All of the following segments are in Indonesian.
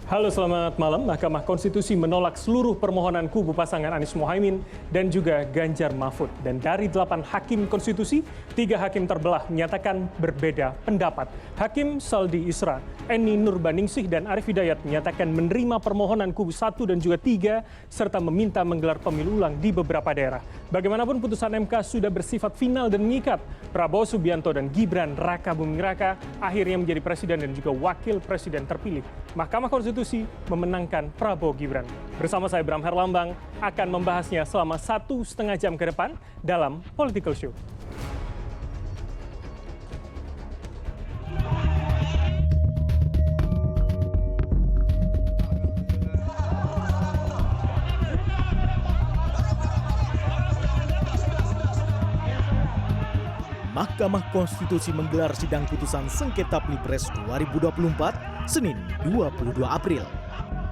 Halo, selamat malam. Mahkamah Konstitusi menolak seluruh permohonan kubu pasangan Anies Mohaimin dan juga Ganjar Mahfud. Dan dari 8 hakim konstitusi, 3 hakim terbelah menyatakan berbeda pendapat. Hakim Saldi Isra, Eni Nurbaningsih, dan Arief Hidayat menyatakan menerima permohonan kubu 1 dan juga 3, serta meminta menggelar pemilu ulang di beberapa daerah. Bagaimanapun putusan MK sudah bersifat final dan mengikat. Prabowo Subianto dan Gibran Raka Buming Raka akhirnya menjadi presiden dan juga wakil presiden terpilih. Mahkamah Konstitusi memenangkan Prabowo Gibran. Bersama saya Bram Herlambang akan membahasnya selama 1,5 jam ke depan dalam Political Show. Mahkamah Konstitusi menggelar sidang putusan sengketa Pilpres 2024 Senin 22 April.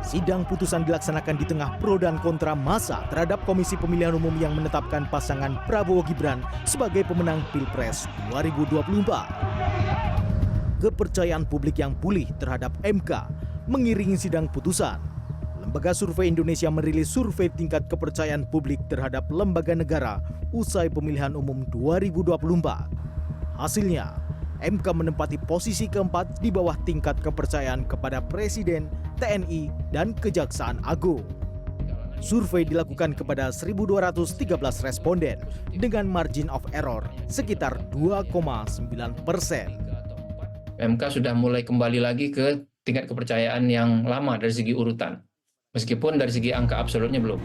Sidang putusan dilaksanakan di tengah pro dan kontra massa terhadap Komisi Pemilihan Umum yang menetapkan pasangan Prabowo Gibran sebagai pemenang Pilpres 2024. Kepercayaan publik yang pulih terhadap MK mengiringi sidang putusan. Lembaga Survei Indonesia merilis survei tingkat kepercayaan publik terhadap lembaga negara usai pemilihan umum 2024. Hasilnya, MK menempati posisi keempat di bawah tingkat kepercayaan kepada Presiden, TNI, dan Kejaksaan Agung. Survei dilakukan kepada 1.213 responden dengan margin of error sekitar 2,9%. MK sudah mulai kembali lagi ke tingkat kepercayaan yang lama dari segi urutan, meskipun dari segi angka absolutnya belum.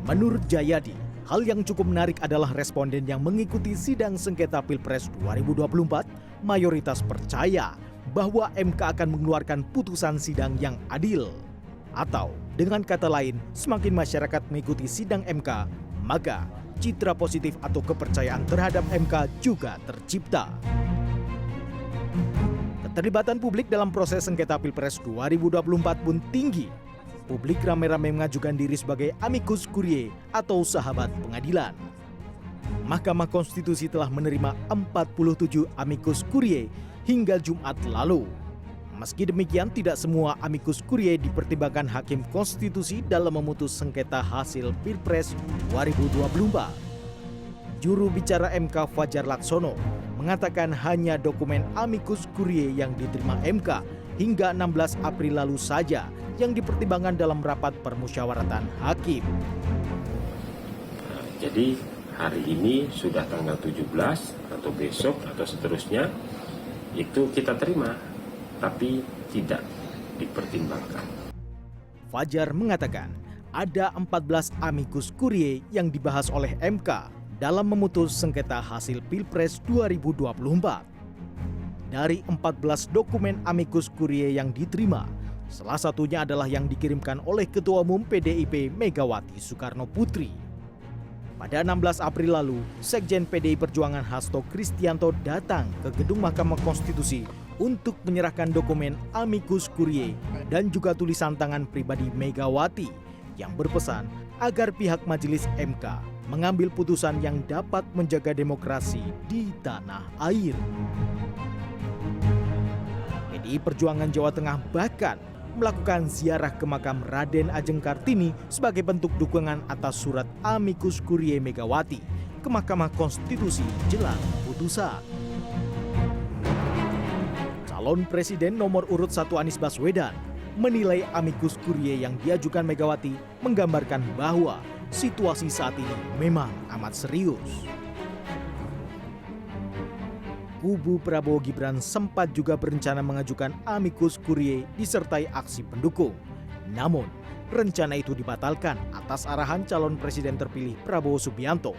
Menurut Jayadi, hal yang cukup menarik adalah responden yang mengikuti sidang sengketa Pilpres 2024 mayoritas percaya bahwa MK akan mengeluarkan putusan sidang yang adil. Atau dengan kata lain, semakin masyarakat mengikuti sidang MK, maka citra positif atau kepercayaan terhadap MK juga tercipta. Keterlibatan publik dalam proses sengketa Pilpres 2024 pun tinggi. Publik ramai-ramai mengajukan diri sebagai amicus curiae atau sahabat pengadilan. Mahkamah Konstitusi telah menerima 47 amicus curiae hingga Jumat lalu. Meski demikian, tidak semua amicus curiae dipertimbangkan Hakim Konstitusi dalam memutus sengketa hasil Pilpres 2024. Juru bicara MK Fajar Laksono mengatakan hanya dokumen amicus curiae yang diterima MK hingga 16 April lalu saja yang dipertimbangkan dalam rapat permusyawaratan hakim. Jadi hari ini sudah tanggal 17 atau besok atau seterusnya itu kita terima, tapi tidak dipertimbangkan. Fajar mengatakan ada 14 amicus curiae yang dibahas oleh MK dalam memutus sengketa hasil Pilpres 2024. Dari 14 dokumen amicus curiae yang diterima, salah satunya adalah yang dikirimkan oleh Ketua Umum PDIP Megawati Soekarno Putri. Pada 16 April lalu, Sekjen PDI Perjuangan Hasto Kristianto datang ke gedung Mahkamah Konstitusi untuk menyerahkan dokumen amicus curiae dan juga tulisan tangan pribadi Megawati yang berpesan agar pihak majelis MK mengambil putusan yang dapat menjaga demokrasi di tanah air. PDI Perjuangan Jawa Tengah bahkan melakukan ziarah ke makam Raden Ajeng Kartini sebagai bentuk dukungan atas surat amicus curiae Megawati ke Mahkamah Konstitusi jelang putusan. Calon Presiden nomor urut 1 Anies Baswedan menilai amicus curiae yang diajukan Megawati menggambarkan bahwa situasi saat ini memang amat serius. Kubu Prabowo Gibran sempat juga berencana mengajukan amicus curiae disertai aksi pendukung. Namun, rencana itu dibatalkan atas arahan calon presiden terpilih Prabowo Subianto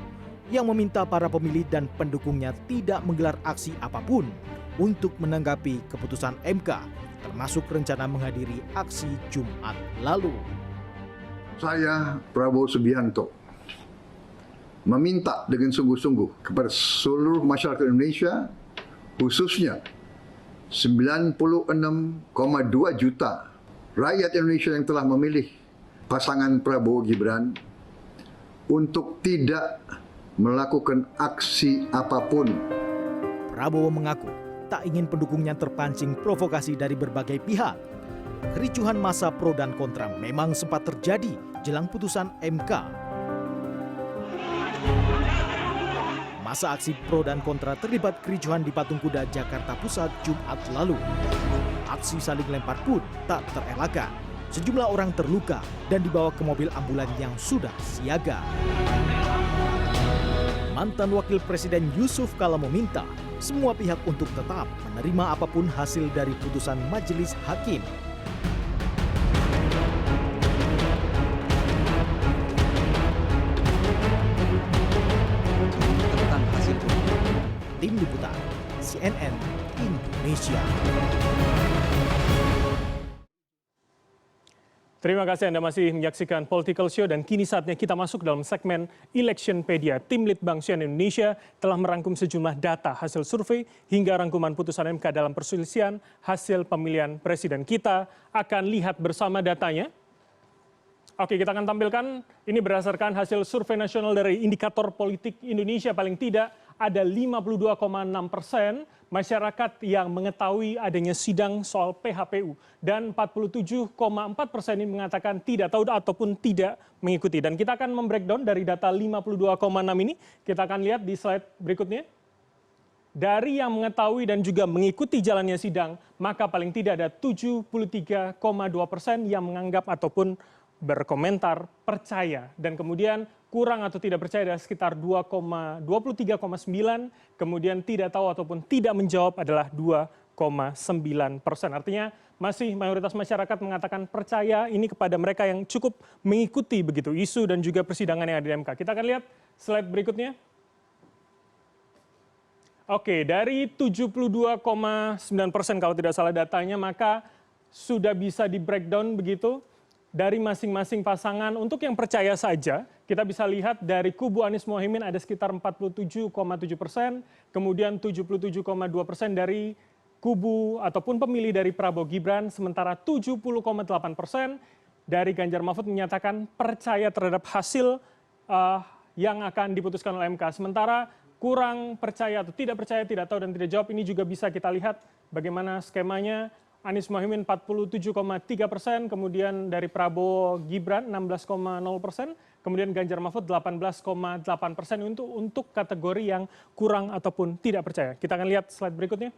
yang meminta para pemilih dan pendukungnya tidak menggelar aksi apapun untuk menanggapi keputusan MK, termasuk rencana menghadiri aksi Jumat lalu. Saya, Prabowo Subianto, meminta dengan sungguh-sungguh kepada seluruh masyarakat Indonesia, khususnya 96,2 juta rakyat Indonesia yang telah memilih pasangan Prabowo Gibran untuk tidak melakukan aksi apapun. Prabowo mengaku tak ingin pendukungnya terpancing provokasi dari berbagai pihak. kericuhan massa pro dan kontra memang sempat terjadi jelang putusan MK. Masa aksi pro dan kontra terlibat kericuhan di Patung Kuda Jakarta Pusat Jumat lalu. Aksi saling lempar pun tak terelakkan. Sejumlah orang terluka dan dibawa ke mobil ambulan yang sudah siaga. Mantan Wakil Presiden Yusuf Kala meminta semua pihak untuk tetap menerima apapun hasil dari putusan majelis hakim. Tim Liputan CNN Indonesia. Terima kasih Anda masih menyaksikan Political Show dan kini saatnya kita masuk dalam segmen Electionpedia. Tim Litbang CNN Indonesia telah merangkum sejumlah data hasil survei hingga rangkuman putusan MK dalam perselisihan hasil pemilihan presiden. Kita akan lihat bersama datanya. Oke, kita akan tampilkan ini berdasarkan hasil survei nasional dari Indikator Politik Indonesia. Paling tidak ada 52,6% masyarakat yang mengetahui adanya sidang soal PHPU. Dan 47,4% ini mengatakan tidak tahu ataupun tidak mengikuti. Dan kita akan membreakdown dari data 52,6 ini. Kita akan lihat di slide berikutnya. Dari yang mengetahui dan juga mengikuti jalannya sidang, maka paling tidak ada 73,2% yang menganggap ataupun berkomentar percaya, dan kemudian kurang atau tidak percaya adalah sekitar 23,9, kemudian tidak tahu ataupun tidak menjawab adalah 2,9%. Artinya masih mayoritas masyarakat mengatakan percaya ini kepada mereka yang cukup mengikuti begitu isu dan juga persidangan yang ada di MK. Kita akan lihat slide berikutnya. Oke, dari 72,9% kalau tidak salah datanya, maka sudah bisa di breakdown begitu dari masing-masing pasangan. Untuk yang percaya saja, kita bisa lihat dari kubu Anies Mohaimin ada sekitar 47,7%, kemudian 77,2% dari kubu ataupun pemilih dari Prabowo Gibran, sementara 70,8% dari Ganjar Mahfud menyatakan percaya terhadap hasil yang akan diputuskan oleh MK. Sementara kurang percaya atau tidak percaya, tidak tahu dan tidak jawab, ini juga bisa kita lihat bagaimana skemanya. Anies Mohaimin 47,3%, kemudian dari Prabowo Gibran 16,0%, kemudian Ganjar Mahfud 18,8% untuk kategori yang kurang ataupun tidak percaya. Kita akan lihat slide berikutnya.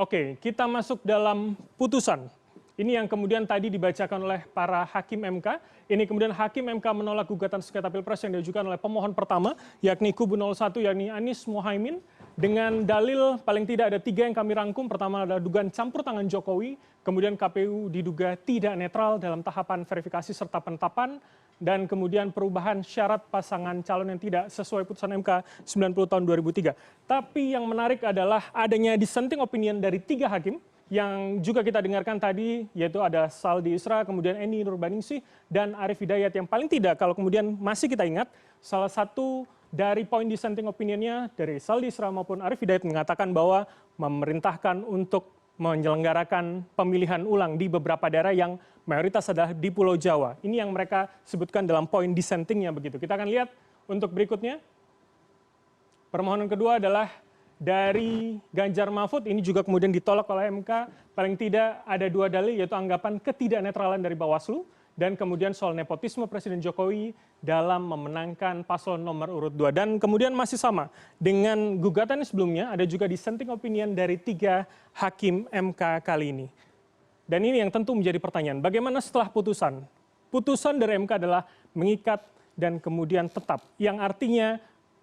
Oke, kita masuk dalam putusan. Ini yang kemudian tadi dibacakan oleh para hakim MK. Ini kemudian hakim MK menolak gugatan sengketa Pilpres yang diajukan oleh pemohon pertama, yakni kubu 01, yakni Anies Mohaimin, dengan dalil paling tidak ada 3 yang kami rangkum. Pertama adalah dugaan campur tangan Jokowi, kemudian KPU diduga tidak netral dalam tahapan verifikasi serta penetapan, dan kemudian perubahan syarat pasangan calon yang tidak sesuai putusan MK 90 tahun 2003. Tapi yang menarik adalah adanya dissenting opinion dari 3 hakim, yang juga kita dengarkan tadi, yaitu ada Saldi Isra, kemudian Eni Nurbaningsih, dan Arief Hidayat. Yang paling tidak, kalau kemudian masih kita ingat, salah satu dari poin dissenting opinionnya dari Saldi Isra maupun Arief Hidayat mengatakan bahwa memerintahkan untuk menyelenggarakan pemilihan ulang di beberapa daerah yang mayoritas adalah di Pulau Jawa. Ini yang mereka sebutkan dalam poin dissentingnya begitu. Kita akan lihat untuk berikutnya. Permohonan kedua adalah dari Ganjar Mahfud, ini juga kemudian ditolak oleh MK. Paling tidak ada 2 dalil, yaitu anggapan ketidaknetralan dari Bawaslu dan kemudian soal nepotisme Presiden Jokowi dalam memenangkan paslon nomor urut 2. Dan kemudian masih sama dengan gugatan sebelumnya, ada juga dissenting opinion dari 3 hakim MK kali ini. Dan ini yang tentu menjadi pertanyaan, bagaimana setelah putusan? Putusan dari MK adalah mengikat dan kemudian tetap, yang artinya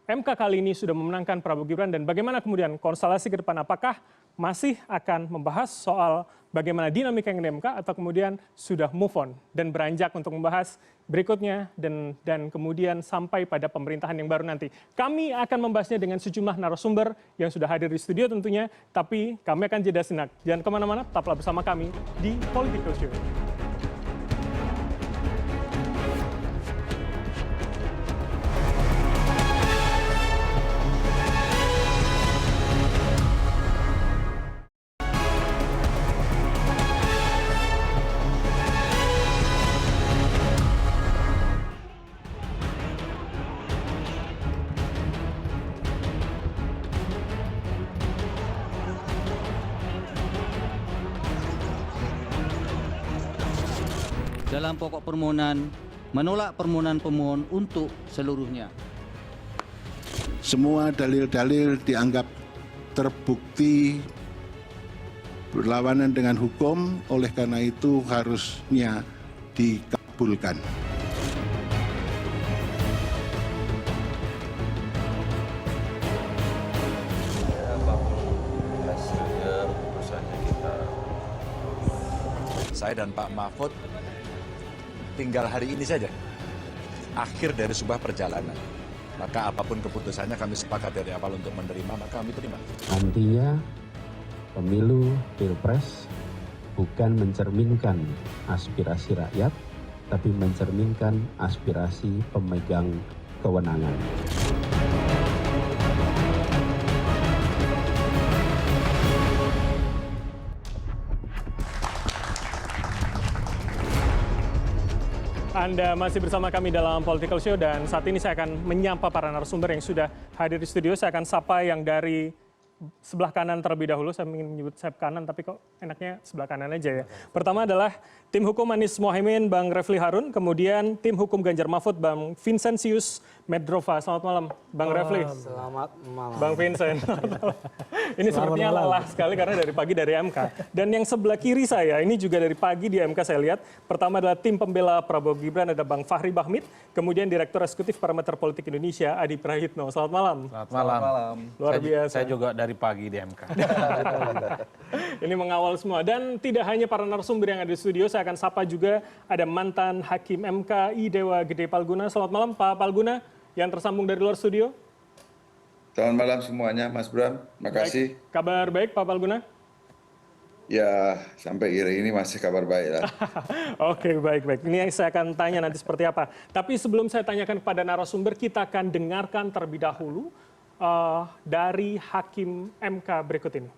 MK kali ini sudah memenangkan Prabowo Gibran, dan bagaimana kemudian konstelasi ke depan? Apakah masih akan membahas soal bagaimana dinamika yang di MK atau kemudian sudah move on dan beranjak untuk membahas berikutnya dan kemudian sampai pada pemerintahan yang baru nanti? Kami akan membahasnya dengan sejumlah narasumber yang sudah hadir di studio tentunya, tapi kami akan jeda sejenak. Jangan kemana-mana, tetaplah bersama kami di Political Show. dalam pokok permohonan menolak permohonan pemohon untuk seluruhnya. Semua dalil-dalil dianggap terbukti berlawanan dengan hukum, oleh karena itu harusnya dikabulkan. Saya dan Pak Mahfud tinggal hari ini saja, akhir dari sebuah perjalanan. Maka apapun keputusannya kami sepakat dari awal untuk menerima, maka kami terima. Nantinya pemilu Pilpres bukan mencerminkan aspirasi rakyat, tapi mencerminkan aspirasi pemegang kewenangan. Anda masih bersama kami dalam Political Show dan saat ini saya akan menyapa para narasumber yang sudah hadir di studio. Saya akan sapa yang dari sebelah kanan terlebih dahulu. Saya ingin menyebut sayap kanan tapi kok enaknya sebelah kanan aja ya. Pertama adalah tim hukum Anies Mohaimin Bang Refli Harun, kemudian tim hukum Ganjar Mahfud Bang Vincentius Medrova. Selamat malam Bang Refli. Selamat malam. Bang Vincent. Ini sepertinya lelah sekali karena dari pagi dari MK. Dan yang sebelah kiri saya ini juga dari pagi di MK saya lihat. Pertama adalah tim pembela Prabowo Gibran, ada Bang Fahri Bahmit, kemudian Direktur Eksekutif Parameter Politik Indonesia Adi Prayitno. Selamat malam. Selamat malam. Luar biasa. Saya juga dari pagi di MK. Ini mengawal semua. Dan tidak hanya para narasumber yang ada di studio, saya akan sapa juga ada mantan Hakim MK Idewa Gede Palguna. Selamat malam Pak Palguna yang tersambung dari luar studio. Selamat malam semuanya, Mas Bram. Makasih. Baik. Kabar baik, Pak Palguna? Ya, sampai hari ini masih kabar baik lah. Oke, baik-baik. Ini saya akan tanya nanti seperti apa. Tapi sebelum saya tanyakan kepada narasumber, kita akan dengarkan terlebih dahulu dari Hakim MK berikut ini.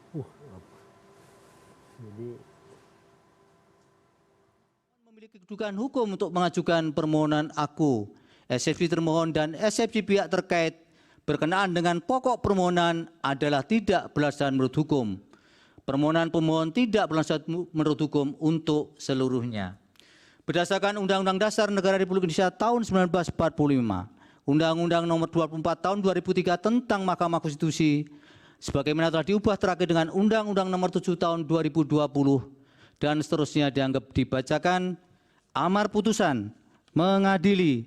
Memiliki kedudukan hukum untuk mengajukan permohonan aku, eksepsi termohon dan eksepsi pihak terkait berkenaan dengan pokok permohonan adalah tidak berlandaskan menurut hukum. Permohonan pemohon tidak berlandaskan menurut hukum untuk seluruhnya. Berdasarkan Undang-Undang Dasar Negara Republik Indonesia tahun 1945, Undang-Undang Nomor 24 tahun 2003 tentang Mahkamah Konstitusi, sebagaimana telah diubah terakhir dengan Undang-Undang Nomor 7 tahun 2020 dan seterusnya dianggap dibacakan, amar putusan mengadili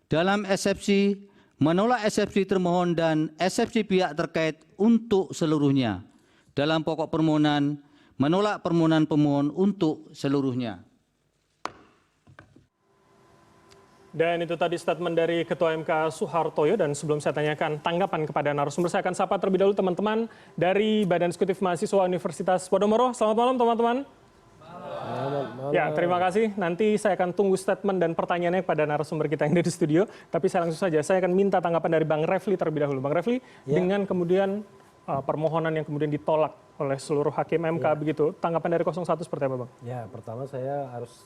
dalam eksepsi, menolak eksepsi termohon dan eksepsi pihak terkait untuk seluruhnya. Dalam pokok permohonan, menolak permohonan pemohon untuk seluruhnya. Dan itu tadi statement dari Ketua MK Soehartoyo. Dan sebelum saya tanyakan tanggapan kepada narasumber, saya akan sapa terlebih dahulu teman-teman dari Badan Eksekutif Mahasiswa Universitas Podomoro. Selamat malam teman-teman. Ya, terima kasih. Nanti saya akan tunggu statement dan pertanyaannya kepada narasumber kita yang ada di studio. Tapi saya langsung saja, saya akan minta tanggapan dari Bang Refli terlebih dahulu. Bang Refli, dengan kemudian permohonan yang kemudian ditolak oleh seluruh hakim MK begitu, tanggapan dari 01 seperti apa Bang? Ya, pertama saya harus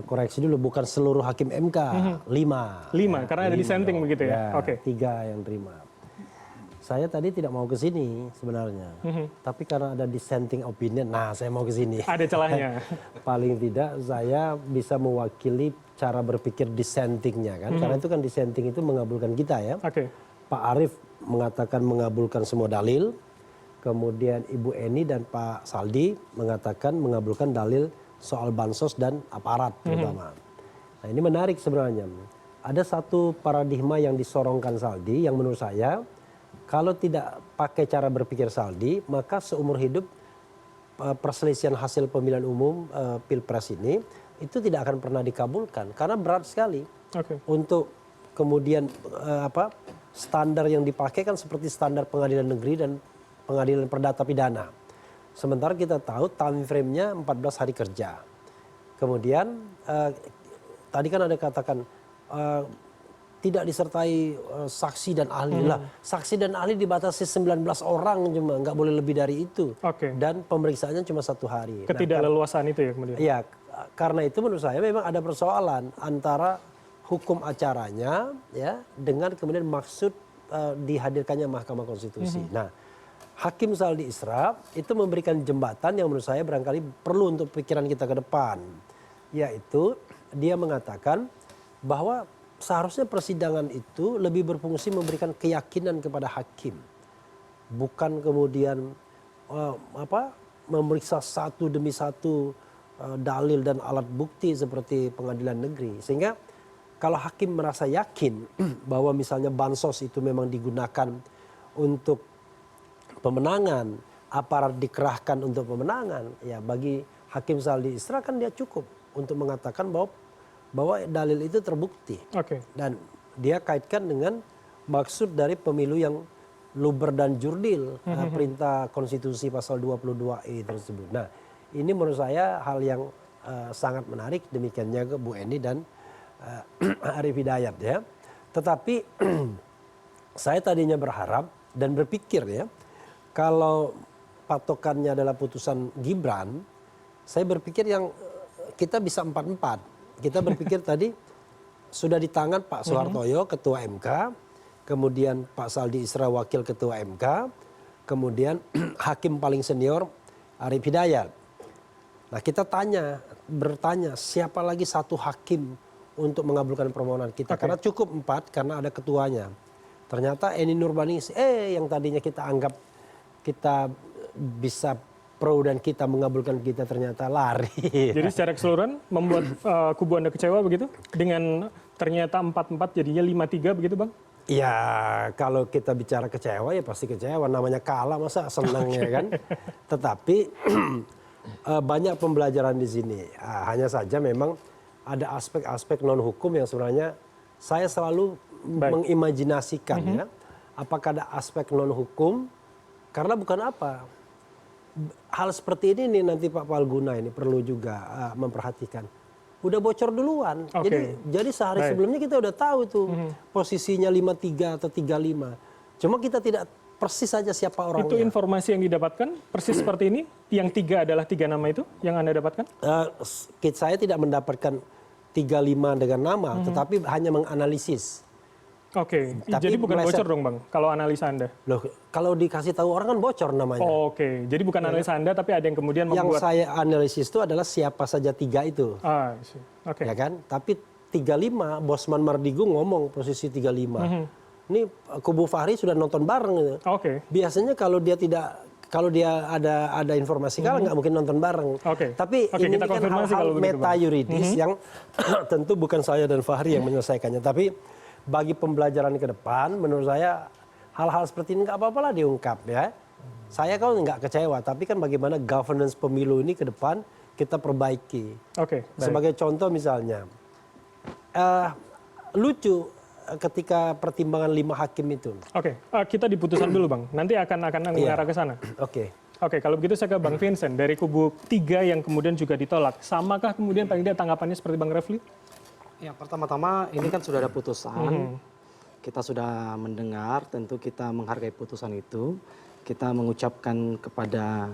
koreksi dulu, bukan seluruh hakim MK, 5. 5, karena ada dissenting begitu ya? Oke. 3 yang terima. Saya tadi tidak mau ke sini sebenarnya, tapi karena ada dissenting opinion, nah saya mau ke sini. Ada celahnya. Paling tidak saya bisa mewakili cara berpikir dissentingnya kan, karena itu kan dissenting itu mengabulkan kita ya. Pak Arief mengatakan mengabulkan semua dalil, kemudian Ibu Eni dan Pak Saldi mengatakan mengabulkan dalil soal bansos dan aparat terutama. Nah ini menarik sebenarnya. Ada satu paradigma yang disorongkan Saldi yang menurut saya, kalau tidak pakai cara berpikir Saldi, maka seumur hidup perselisihan hasil pemilihan umum Pilpres ini itu tidak akan pernah dikabulkan karena berat sekali. Untuk kemudian standar yang dipakai kan seperti standar pengadilan negeri dan pengadilan perdata pidana. Sementara kita tahu time frame-nya 14 hari kerja. Kemudian tadi kan ada katakan tidak disertai saksi dan ahli lah. Saksi dan ahli dibatasi 19 orang cuma, nggak boleh lebih dari itu. Dan pemeriksaannya cuma 1 hari. Ketidakleluasan itu ya kemudian? Iya, karena itu menurut saya memang ada persoalan antara hukum acaranya ya dengan kemudian maksud dihadirkannya Mahkamah Konstitusi. Nah, Hakim Saldi Isra itu memberikan jembatan yang menurut saya barangkali perlu untuk pikiran kita ke depan. yaitu dia mengatakan bahwa seharusnya persidangan itu lebih berfungsi memberikan keyakinan kepada hakim, bukan kemudian memeriksa satu demi satu dalil dan alat bukti seperti pengadilan negeri. Sehingga kalau hakim merasa yakin bahwa misalnya bansos itu memang digunakan untuk pemenangan, aparat dikerahkan untuk pemenangan, ya bagi Hakim Saldi Isra kan dia cukup untuk mengatakan bahwa dalil itu terbukti. Dan dia kaitkan dengan maksud dari pemilu yang luber dan jurdil, perintah konstitusi pasal 22E tersebut. Nah, ini menurut saya hal yang sangat menarik, demikian juga Bu Eni dan Arief Hidayat ya. Tetapi saya tadinya berharap dan berpikir ya, kalau patokannya adalah putusan Gibran, saya berpikir yang kita bisa 4-4. Kita berpikir tadi sudah di tangan Pak Soehartoyo, Ketua MK, kemudian Pak Saldi Isra, Wakil Ketua MK, kemudian Hakim paling senior Arief Hidayat. Nah kita bertanya siapa lagi satu hakim untuk mengabulkan permohonan kita. Karena cukup 4 karena ada ketuanya. Ternyata Eni Nurbaningsih, yang tadinya kita anggap kita bisa pro dan kita mengabulkan kita ternyata lari. Jadi secara keseluruhan membuat kubu Anda kecewa begitu? Dengan ternyata 4-4 jadinya 5-3 begitu Bang? Ya kalau kita bicara kecewa ya pasti kecewa. Namanya kalah masa senang ya kan. Tetapi banyak pembelajaran di sini. Hanya saja memang ada aspek-aspek non hukum yang sebenarnya saya selalu mengimajinasikan ya. Apakah ada aspek non hukum? Karena bukan apa. Hal seperti ini nih nanti Pak Palguna ini perlu juga memperhatikan. Udah bocor duluan. Jadi sehari sebelumnya kita udah tahu tuh posisinya 5-3 atau 3-5. Cuma kita tidak persis saja siapa orangnya. Itu informasi yang didapatkan persis seperti ini? Yang 3 adalah 3 nama itu yang Anda dapatkan? Saya tidak mendapatkan 3-5 dengan nama, tetapi hanya menganalisis. Jadi bukan bocor dong Bang, kalau analisa Anda? Loh, kalau dikasih tahu orang kan bocor namanya. Jadi bukan analisa Anda, tapi ada yang kemudian membuat... Yang saya analisis itu adalah siapa saja 3 itu. Ya kan? Tapi 35, Bosman Mardigu ngomong posisi 35. Ini kubu Fahri sudah nonton bareng. Biasanya kalau dia ada informasi kalah nggak mungkin nonton bareng. Tapi ini kan hal-hal meta yuridis yang tentu bukan saya dan Fahri yang menyelesaikannya. Tapi bagi pembelajaran ke depan, menurut saya hal-hal seperti ini nggak apa-apa lah diungkap ya. Saya kalau nggak kecewa, tapi kan bagaimana governance pemilu ini ke depan kita perbaiki. Sebagai contoh misalnya, lucu ketika pertimbangan 5 hakim itu. Kita di putusan dulu Bang, nanti akan mengarah ke sana. Kalau begitu saya ke Bang Vincent, dari kubu 3 yang kemudian juga ditolak, samakah kemudian paling tidak tanggapannya seperti Bang Refli? Ya, pertama-tama ini kan sudah ada putusan, kita sudah mendengar, tentu kita menghargai putusan itu. Kita mengucapkan kepada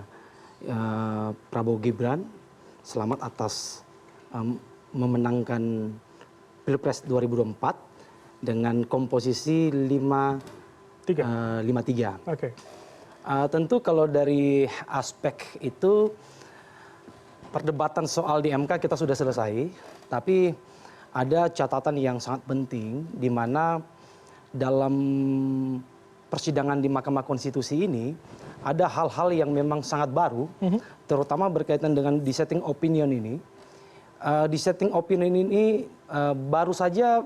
Prabowo Gibran selamat atas memenangkan Pilpres 2024 dengan komposisi 5-3. Tentu kalau dari aspek itu perdebatan soal di MK kita sudah selesai, tapi ada catatan yang sangat penting di mana dalam persidangan di Mahkamah Konstitusi ini ada hal-hal yang memang sangat baru, terutama berkaitan dengan dissenting opinion ini. Dissenting opinion ini baru saja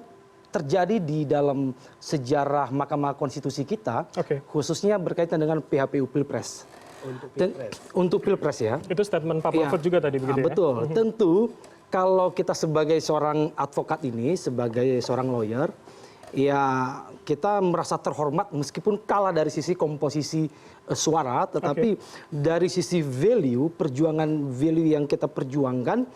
terjadi di dalam sejarah Mahkamah Konstitusi kita, khususnya berkaitan dengan PHPU Pilpres. Untuk Pilpres ya. Itu statement Pak Mahfud juga tadi begitu ya? Betul, tentu. Kalau kita sebagai seorang advokat ini, sebagai seorang lawyer, ya kita merasa terhormat meskipun kalah dari sisi komposisi suara, tetapi dari sisi value, perjuangan value yang kita perjuangkan,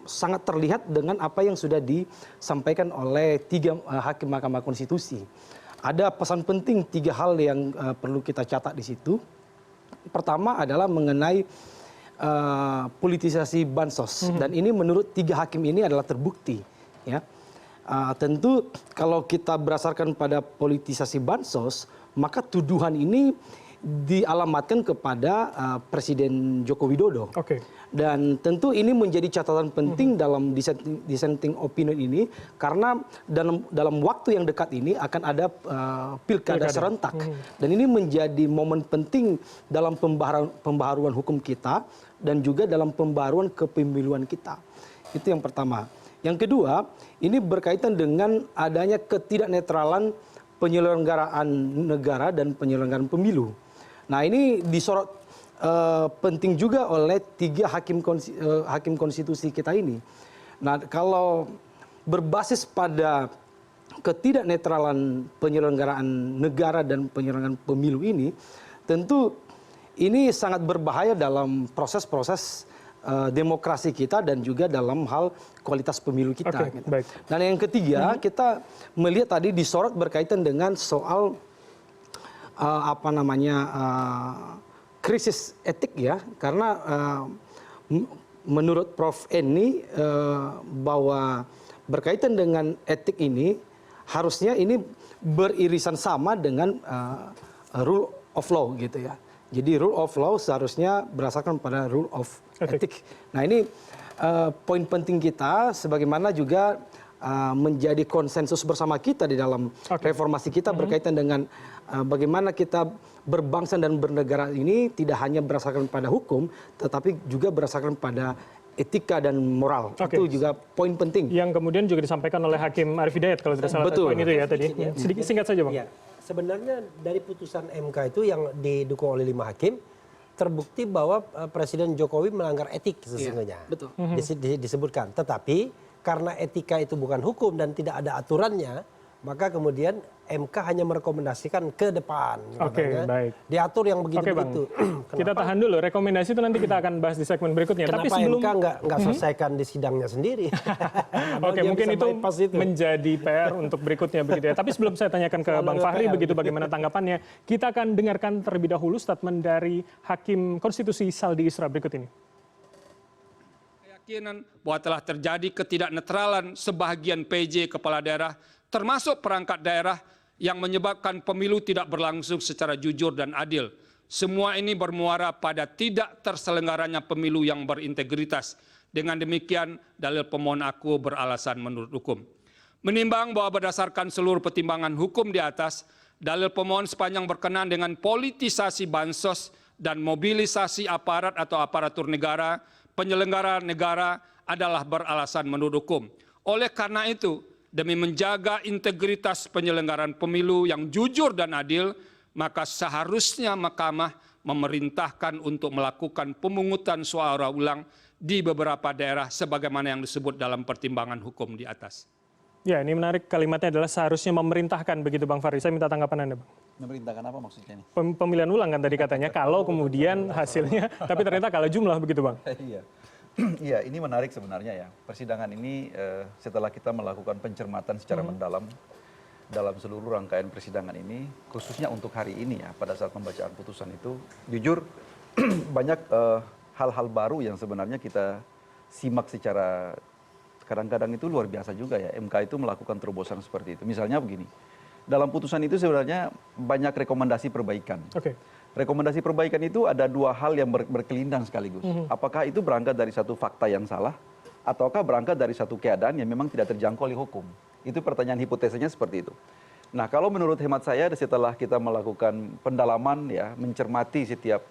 sangat terlihat dengan apa yang sudah disampaikan oleh 3 hakim Mahkamah Konstitusi. Ada pesan penting 3 hal yang perlu kita catat di situ. Pertama adalah mengenai politisasi bansos, dan ini menurut 3 hakim ini adalah terbukti. Ya, tentu kalau kita berdasarkan pada politisasi bansos, maka tuduhan ini dialamatkan kepada Presiden Joko Widodo. Dan tentu ini menjadi catatan penting dalam dissenting opinion ini, karena dalam waktu yang dekat ini akan ada pilkada serentak. Dan ini menjadi momen penting dalam pembaharuan hukum kita dan juga dalam pembaharuan kepemiluan kita. Itu yang pertama. Yang kedua, ini berkaitan dengan adanya ketidaknetralan penyelenggaraan negara dan penyelenggaraan pemilu. Nah, ini disorot penting juga oleh 3 hakim konstitusi kita ini. Nah, kalau berbasis pada ketidaknetralan penyelenggaraan negara dan penyelenggaraan pemilu ini, tentu ini sangat berbahaya dalam proses-proses demokrasi kita dan juga dalam hal kualitas pemilu kita. Dan yang ketiga, kita melihat tadi disorot berkaitan dengan soal krisis etik ya, karena menurut Prof. Eni bahwa berkaitan dengan etik ini harusnya ini beririsan sama dengan rule of law gitu ya. Jadi rule of law seharusnya berdasarkan pada rule of etik. Nah, ini poin penting kita, sebagaimana juga menjadi konsensus bersama kita di dalam reformasi kita berkaitan dengan bagaimana kita berbangsa dan bernegara ini tidak hanya berdasarkan pada hukum, tetapi juga berdasarkan pada etika dan moral. Itu juga poin penting. Yang kemudian juga disampaikan oleh Hakim Arief Hidayat kalau tidak salah. Poin itu ya tadi. Sedikit singkat saja, Bang. Ya, sebenarnya dari putusan MK itu yang didukung oleh 5 hakim, terbukti bahwa Presiden Jokowi melanggar etik sesungguhnya. Betul. Disebutkan. Tetapi karena etika itu bukan hukum dan tidak ada aturannya, maka kemudian MK hanya merekomendasikan ke depan. Baik. Diatur yang begitu-begitu. Kita tahan dulu. Rekomendasi itu nanti kita akan bahas di segmen berikutnya. Kenapa tapi sebelum MK nggak selesaikan di sidangnya sendiri? Mungkin itu menjadi PR untuk berikutnya begitu ya. Tapi sebelum saya tanyakan ke Bang Fahri begitu bagaimana tanggapannya, kita akan dengarkan terlebih dahulu statement dari Hakim Konstitusi Saldi Isra berikut ini. Keyakinan bahwa telah terjadi ketidaknetralan sebagian PJ kepala daerah termasuk perangkat daerah yang menyebabkan pemilu tidak berlangsung secara jujur dan adil. Semua ini bermuara pada tidak terselenggaranya pemilu yang berintegritas. Dengan demikian, dalil pemohon aku beralasan menurut hukum. Menimbang bahwa berdasarkan seluruh pertimbangan hukum di atas, dalil pemohon sepanjang berkenaan dengan politisasi bansos dan mobilisasi aparat atau aparatur negara, penyelenggara negara adalah beralasan menurut hukum. Oleh karena itu, demi menjaga integritas penyelenggaraan pemilu yang jujur dan adil, maka seharusnya Mahkamah memerintahkan untuk melakukan pemungutan suara ulang di beberapa daerah sebagaimana yang disebut dalam pertimbangan hukum di atas. Ya, ini menarik, kalimatnya adalah seharusnya memerintahkan begitu Bang Fahri. Saya minta tanggapan Anda, Bang. Memerintahkan apa maksudnya ini? Pemilihan ulang kan tadi katanya, kalau kemudian hasilnya, tapi ternyata kalah jumlah begitu Bang. Iya. Iya, ini menarik sebenarnya ya. Persidangan ini setelah kita melakukan pencermatan secara mendalam dalam seluruh rangkaian persidangan ini, khususnya untuk hari ini ya, pada saat pembacaan putusan itu, jujur banyak hal-hal baru yang sebenarnya kita simak secara kadang-kadang itu luar biasa juga ya. MK itu melakukan terobosan seperti itu. Misalnya begini, dalam putusan itu sebenarnya banyak rekomendasi perbaikan. Rekomendasi perbaikan itu ada 2 hal yang berkelindang sekaligus. Apakah itu berangkat dari satu fakta yang salah, ataukah berangkat dari satu keadaan yang memang tidak terjangkau oleh hukum? Itu pertanyaan hipotesanya seperti itu. Nah, kalau menurut hemat saya setelah kita melakukan pendalaman ya, mencermati setiap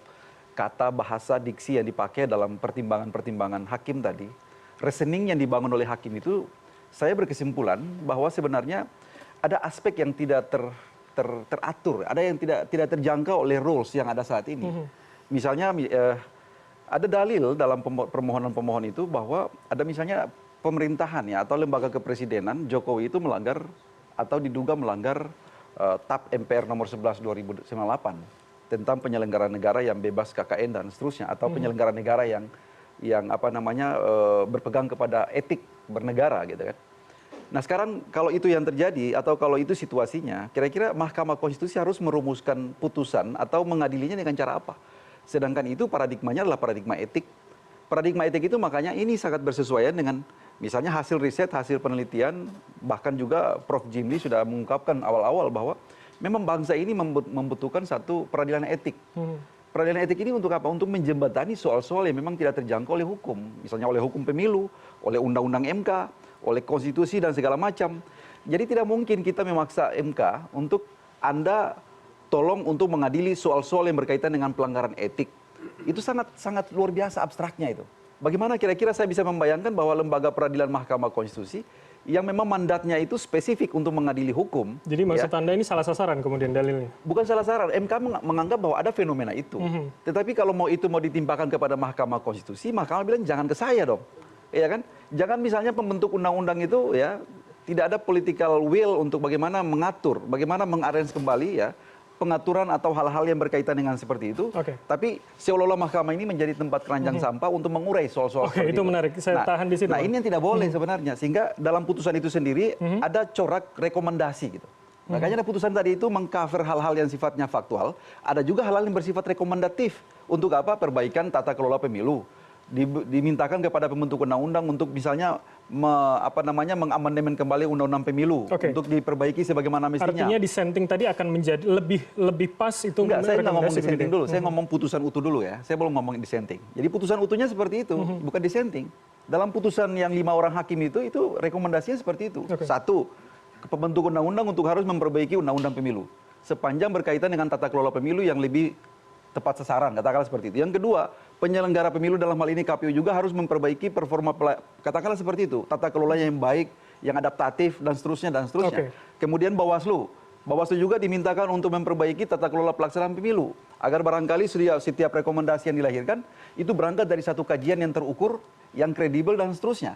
kata, bahasa, diksi yang dipakai dalam pertimbangan-pertimbangan hakim tadi, reasoning yang dibangun oleh hakim itu, saya berkesimpulan bahwa sebenarnya ada aspek yang tidak teratur, ada yang tidak terjangkau oleh rules yang ada saat ini. Misalnya ada dalil dalam permohonan pemohon itu bahwa ada misalnya pemerintahan ya atau lembaga kepresidenan Jokowi itu melanggar atau diduga melanggar TAP MPR nomor 11 2008 tentang penyelenggaraan negara yang bebas KKN dan seterusnya, atau penyelenggaraan negara yang berpegang kepada etik bernegara gitu kan. Nah sekarang kalau itu yang terjadi atau kalau itu situasinya, kira-kira Mahkamah Konstitusi harus merumuskan putusan atau mengadilinya dengan cara apa? Sedangkan itu paradigmanya adalah paradigma etik. Paradigma etik itu makanya ini sangat bersesuaian dengan misalnya hasil riset, hasil penelitian, bahkan juga Prof. Jimli sudah mengungkapkan awal-awal bahwa memang bangsa ini membutuhkan satu peradilan etik. Peradilan etik ini untuk apa? Untuk menjembatani soal-soal yang memang tidak terjangkau oleh hukum. Misalnya oleh hukum pemilu, oleh undang-undang MK, oleh konstitusi dan segala macam. Jadi tidak mungkin kita memaksa MK untuk Anda tolong untuk mengadili soal-soal yang berkaitan dengan pelanggaran etik. Itu sangat luar biasa abstraknya itu. Bagaimana kira-kira saya bisa membayangkan bahwa lembaga peradilan Mahkamah Konstitusi yang memang mandatnya itu spesifik untuk mengadili hukum. Jadi maksud Anda ini salah sasaran kemudian dalilnya? Bukan salah sasaran, MK menganggap bahwa ada fenomena itu. Tetapi kalau itu mau ditimpakan kepada Mahkamah Konstitusi, Mahkamah bilang jangan ke saya dong. Ya kan? Jangan misalnya pembentuk undang-undang itu ya tidak ada political will untuk bagaimana mengatur, bagaimana mengarrange kembali ya pengaturan atau hal-hal yang berkaitan dengan seperti itu. Tapi seolah-olah mahkamah ini menjadi tempat keranjang sampah untuk mengurai soal-soal seperti itu. Menarik. Saya tahan di situ. Nah, ini yang tidak boleh sebenarnya. Sehingga dalam putusan itu sendiri ada corak rekomendasi gitu. Makanya putusan tadi itu mengcover hal-hal yang sifatnya faktual, ada juga hal-hal yang bersifat rekomendatif untuk apa? Perbaikan tata kelola pemilu. Dimintakan kepada pembentuk undang-undang untuk misalnya mengamandemen kembali undang-undang pemilu untuk diperbaiki sebagaimana mestinya. Artinya dissenting tadi akan menjadi lebih pas itu. Enggak, saya nggak ngomong dissenting dulu. Saya ngomong putusan utuh dulu ya. Saya belum ngomong dissenting. Jadi putusan utuhnya seperti itu, bukan dissenting. Dalam putusan yang 5 orang hakim itu rekomendasinya seperti itu. Satu, pembentuk undang-undang untuk harus memperbaiki undang-undang pemilu sepanjang berkaitan dengan tata kelola pemilu yang lebih tepat sasaran, katakanlah seperti itu. Yang kedua, penyelenggara pemilu dalam hal ini KPU juga harus memperbaiki performa, katakanlah seperti itu, tata kelola yang baik, yang adaptatif dan seterusnya dan seterusnya. Kemudian Bawaslu juga dimintakan untuk memperbaiki tata kelola pelaksanaan pemilu agar barangkali setiap rekomendasi yang dilahirkan itu berangkat dari satu kajian yang terukur, yang kredibel dan seterusnya.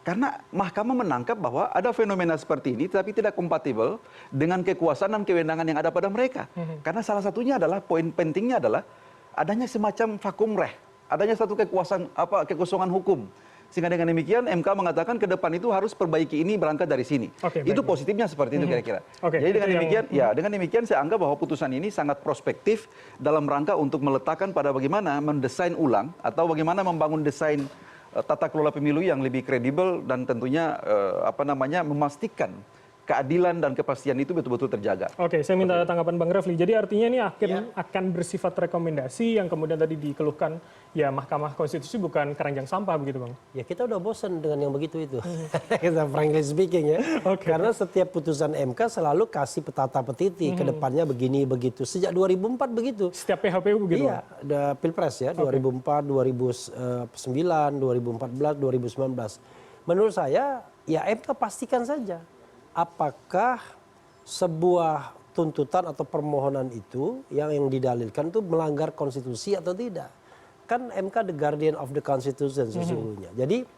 Karena mahkamah menangkap bahwa ada fenomena seperti ini tapi tidak kompatibel dengan kekuasaan dan kewenangan yang ada pada mereka. Karena salah satunya adalah, poin pentingnya adalah adanya semacam vakum reh, adanya satu kekosongan hukum. Sehingga dengan demikian MK mengatakan ke depan itu harus perbaiki ini berangkat dari sini. Itu positifnya seperti itu kira-kira. Jadi dengan demikian saya anggap bahwa putusan ini sangat prospektif dalam rangka untuk meletakkan pada bagaimana mendesain ulang atau bagaimana membangun desain tata kelola pemilu yang lebih kredibel dan tentunya memastikan keadilan dan kepastian itu betul-betul terjaga. Saya minta tanggapan Bang Refli. Jadi artinya ini akan bersifat rekomendasi yang kemudian tadi dikeluhkan ya Mahkamah Konstitusi bukan keranjang sampah begitu Bang? Ya kita udah bosan dengan yang begitu itu. Kita frankly speaking ya. Karena setiap putusan MK selalu kasih petata petiti ke depannya begini begitu. Sejak 2004 begitu. Setiap PHPU begitu? Iya, ada Pilpres ya 2004, 2009, 2014, 2019. Menurut saya ya MK pastikan saja apakah sebuah tuntutan atau permohonan itu yang didalilkan itu melanggar konstitusi atau tidak. Kan MK the guardian of the constitution sesungguhnya. Jadi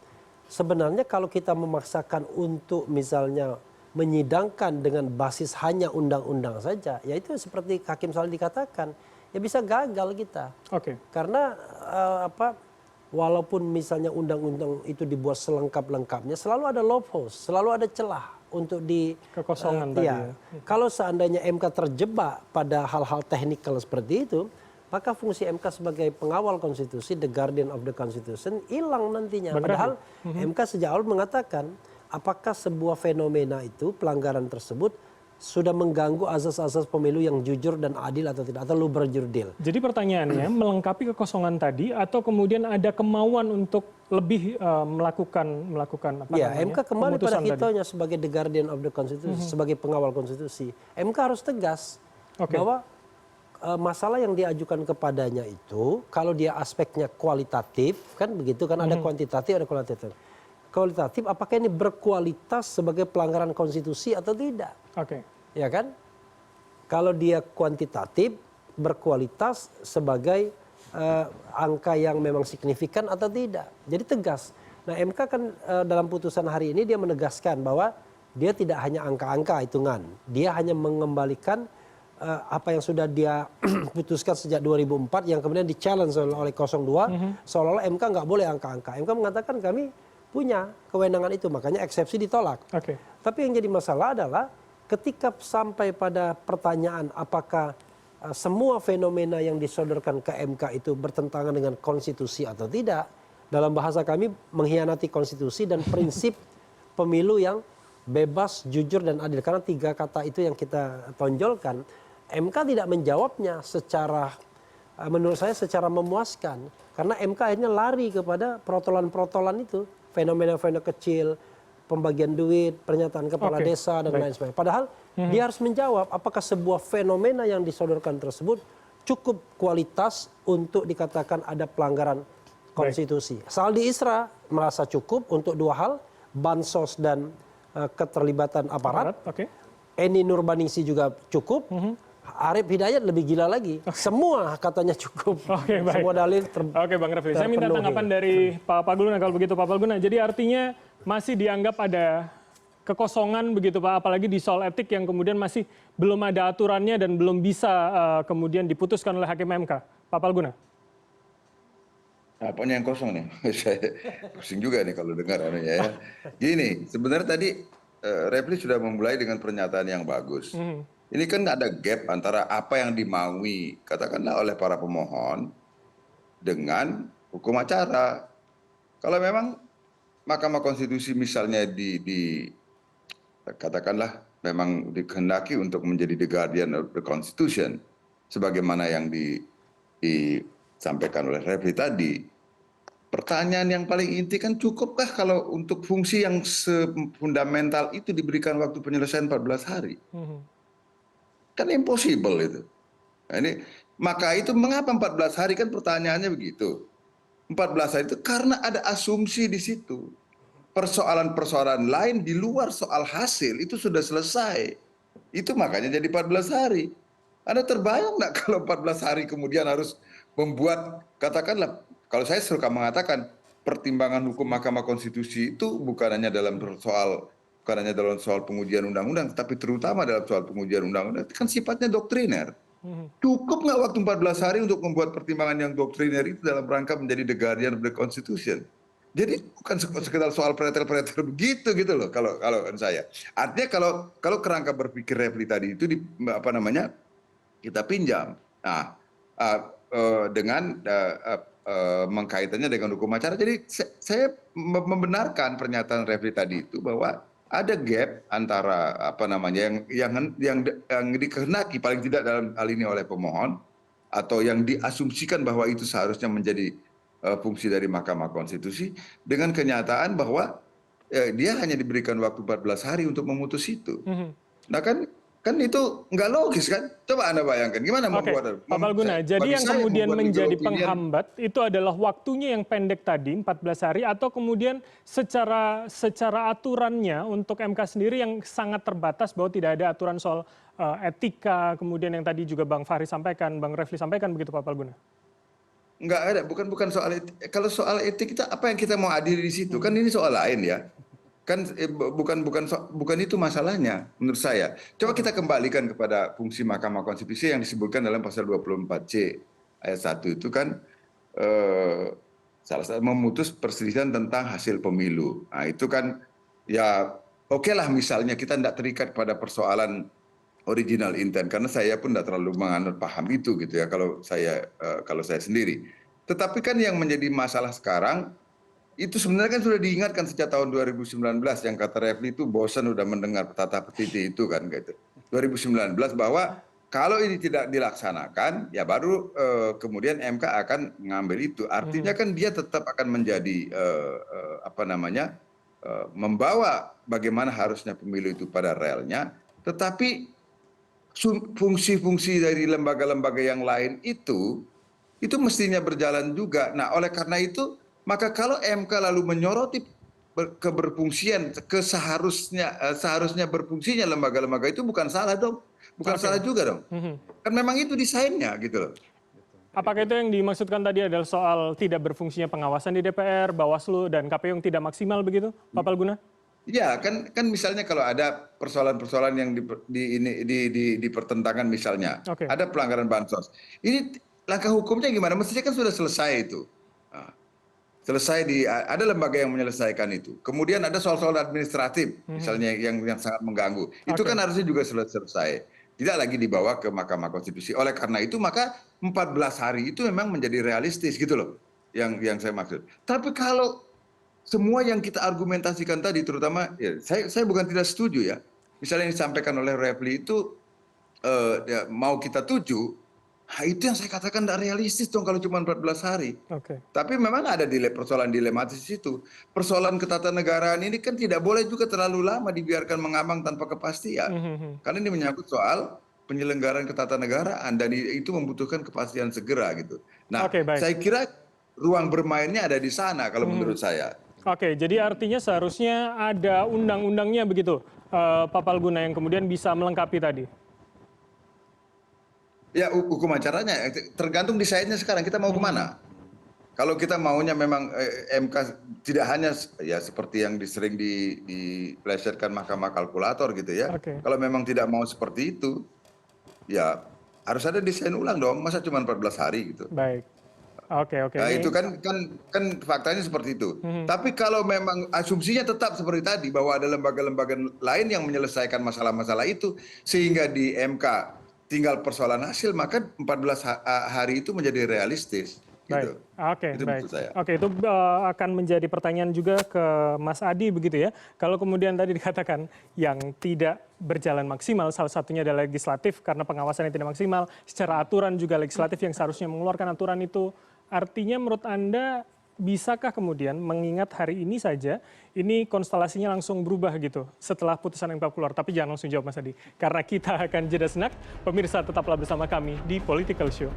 sebenarnya kalau kita memaksakan untuk misalnya menyidangkan dengan basis hanya undang-undang saja, ya itu seperti Hakim Saldi dikatakan, ya bisa gagal kita. Karena walaupun misalnya undang-undang itu dibuat selengkap-lengkapnya, selalu ada loopholes, selalu ada celah untuk kekosongan tadi ya. Kalau seandainya MK terjebak pada hal-hal teknikal seperti itu, maka fungsi MK sebagai pengawal konstitusi, the guardian of the constitution, hilang nantinya. Padahal MK sejak awal mengatakan apakah sebuah fenomena itu, pelanggaran tersebut sudah mengganggu asas-asas pemilu yang jujur dan adil atau tidak, atau luber jurdil. Jadi pertanyaannya melengkapi kekosongan tadi atau kemudian ada kemauan untuk lebih melakukan MK kembali pada hitanya sebagai the guardian of the constitution, sebagai pengawal konstitusi. MK harus tegas bahwa masalah yang diajukan kepadanya itu kalau dia aspeknya kualitatif kan begitu kan, ada kuantitatif ada kualitatif. Kualitatif apakah ini berkualitas sebagai pelanggaran konstitusi atau tidak? Ya kan? Kalau dia kuantitatif berkualitas sebagai angka yang memang signifikan atau tidak. Jadi tegas. Nah MK kan dalam putusan hari ini dia menegaskan bahwa dia tidak hanya angka-angka hitungan. Dia hanya mengembalikan apa yang sudah dia putuskan sejak 2004 yang kemudian di-challenge oleh 02, seolah-olah MK nggak boleh angka-angka. MK mengatakan kami punya kewenangan itu, makanya eksepsi ditolak. Tapi yang jadi masalah adalah ketika sampai pada pertanyaan apakah semua fenomena yang disodorkan ke MK itu bertentangan dengan konstitusi atau tidak, dalam bahasa kami mengkhianati konstitusi dan prinsip pemilu yang bebas, jujur, dan adil. Karena 3 kata itu yang kita tonjolkan, MK tidak menjawabnya secara, menurut saya secara memuaskan. Karena MK akhirnya lari kepada protolan-protolan itu, fenomena-fenomena kecil, pembagian duit, pernyataan kepala desa, dan lain sebagainya. Padahal dia harus menjawab apakah sebuah fenomena yang disodorkan tersebut cukup kualitas untuk dikatakan ada pelanggaran konstitusi. Saldi Isra merasa cukup untuk 2 hal, bansos dan keterlibatan aparat. Eni Nurbaningsi juga cukup. Arief Hidayat lebih gila lagi. Semua katanya cukup. Semua dalil Oke Bang Refli, saya minta tanggapan dari Pak Palguna kalau begitu Pak Palguna. Jadi artinya masih dianggap ada kekosongan begitu Pak, apalagi di soal etik yang kemudian masih belum ada aturannya dan belum bisa kemudian diputuskan oleh Hakim MK. Pak Palguna. Apanya yang kosong nih? Saya pusing juga nih kalau dengar ya. Gini, sebenarnya tadi Refli sudah memulai dengan pernyataan yang bagus. Ini kan ada gap antara apa yang dimaui, katakanlah oleh para pemohon, dengan hukum acara. Kalau memang Mahkamah Konstitusi misalnya katakanlah memang dikehendaki untuk menjadi the guardian of the Constitution, sebagaimana yang disampaikan oleh Refli tadi. Pertanyaan yang paling inti kan, cukupkah kalau untuk fungsi yang fundamental itu diberikan waktu penyelesaian 14 hari? Kan impossible itu. Nah, maka itu mengapa 14 hari, kan pertanyaannya begitu. 14 hari itu karena ada asumsi di situ. Persoalan-persoalan lain di luar soal hasil itu sudah selesai. Itu makanya jadi 14 hari. Anda terbayang nggak kalau 14 hari kemudian harus membuat, katakanlah, kalau saya suka mengatakan pertimbangan hukum Mahkamah Konstitusi itu bukan hanya dalam soal pengujian undang-undang, tapi terutama dalam soal pengujian undang-undang, kan sifatnya doktriner. Cukup nggak waktu 14 hari untuk membuat pertimbangan yang doktriner itu dalam rangka menjadi the guardian of the Constitution? Jadi bukan sekedar soal pretel-pretel begitu gitu loh kalau saya. Artinya kalau kerangka berpikir Refli tadi itu kita pinjam. Nah, dengan mengkaitannya dengan hukum acara. Jadi saya membenarkan pernyataan Refli tadi itu bahwa ada gap antara yang dikehendaki paling tidak dalam hal ini oleh pemohon, atau yang diasumsikan bahwa itu seharusnya menjadi fungsi dari Mahkamah Konstitusi, dengan kenyataan bahwa dia hanya diberikan waktu 14 hari untuk memutus itu. Nah kan itu nggak logis kan? Coba Anda bayangkan gimana membuat. Pak Palguna, jadi yang kemudian menjadi penghambat itu adalah waktunya yang pendek tadi 14 hari, atau kemudian secara aturannya untuk MK sendiri yang sangat terbatas, bahwa tidak ada aturan soal etika, kemudian yang tadi juga Bang Fahri sampaikan, Bang Refli sampaikan, begitu Pak Palguna? Nggak ada, bukan soal etik. Kalau soal etik, kita apa yang kita mau adili di situ? Kan ini soal lain ya. Kan bukan itu masalahnya menurut saya. Coba kita kembalikan kepada fungsi Mahkamah Konstitusi yang disebutkan dalam pasal 24C ayat 1 itu kan salah satu memutus perselisihan tentang hasil pemilu. Nah itu kan ya oke lah, misalnya kita tidak terikat pada persoalan original intent, karena saya pun tidak terlalu menganut paham itu gitu ya kalau saya sendiri. Tetapi kan yang menjadi masalah sekarang itu sebenarnya kan sudah diingatkan sejak tahun 2019, yang kata Refli itu bosan udah mendengar petata petiti itu kan gitu. 2019 bahwa kalau ini tidak dilaksanakan ya baru kemudian MK akan mengambil itu. Artinya kan dia tetap akan menjadi membawa bagaimana harusnya pemilu itu pada relnya, tetapi fungsi-fungsi dari lembaga-lembaga yang lain itu mestinya berjalan juga. Nah, oleh karena itu maka kalau MK lalu menyoroti keberfungsian, seharusnya berfungsinya lembaga-lembaga itu, bukan salah dong, salah juga dong. Kan memang itu desainnya gitu loh. Apakah itu yang dimaksudkan tadi adalah soal tidak berfungsinya pengawasan di DPR, Bawaslu, dan KPU yang tidak maksimal begitu, Pak Palguna? Ya, kan misalnya kalau ada persoalan-persoalan yang dipertentangkan misalnya, ada pelanggaran bansos. Ini langkah hukumnya gimana? Mestinya kan sudah selesai itu. Selesai ada lembaga yang menyelesaikan itu. Kemudian ada soal-soal administratif misalnya yang sangat mengganggu. Itu kan harusnya juga selesai. Tidak lagi dibawa ke Mahkamah Konstitusi. Oleh karena itu maka 14 hari itu memang menjadi realistis gitu loh. Yang saya maksud. Tapi kalau semua yang kita argumentasikan tadi, terutama ya, saya bukan tidak setuju ya. Misalnya yang disampaikan oleh Refli itu ya, mau kita tuju, itu yang saya katakan tidak realistis dong kalau cuma 14 hari. Tapi memang ada persoalan dilematis itu. Persoalan ketatanegaraan ini kan tidak boleh juga terlalu lama dibiarkan mengambang tanpa kepastian. Karena ini menyangkut soal penyelenggaraan ketatanegaraan dan itu membutuhkan kepastian segera gitu. Nah, saya kira ruang bermainnya ada di sana kalau menurut saya. Oke, jadi artinya seharusnya ada undang-undangnya begitu, Pak Palguna, yang kemudian bisa melengkapi tadi. Ya, hukum acaranya tergantung desainnya sekarang kita mau kemana. Kalau kita maunya memang MK tidak hanya ya seperti yang sering diplesetkan mahkamah kalkulator gitu ya. Kalau memang tidak mau seperti itu, ya harus ada desain ulang dong. Masa cuma 14 hari gitu. Baik. Oke. Nah itu kan faktanya seperti itu. Tapi kalau memang asumsinya tetap seperti tadi bahwa ada lembaga-lembaga lain yang menyelesaikan masalah-masalah itu sehingga di MK tinggal persoalan hasil, maka 14 hari itu menjadi realistis. Gitu. Baik, Oke, itu akan menjadi pertanyaan juga ke Mas Adi begitu ya. Kalau kemudian tadi dikatakan yang tidak berjalan maksimal, salah satunya adalah legislatif karena pengawasannya tidak maksimal, secara aturan juga legislatif yang seharusnya mengeluarkan aturan itu, artinya menurut Anda bisakah kemudian mengingat hari ini saja, ini konstelasinya langsung berubah gitu setelah putusan MK keluar? Tapi jangan langsung jawab Mas Adi, karena kita akan jeda senak. Pemirsa tetaplah bersama kami di Political Show.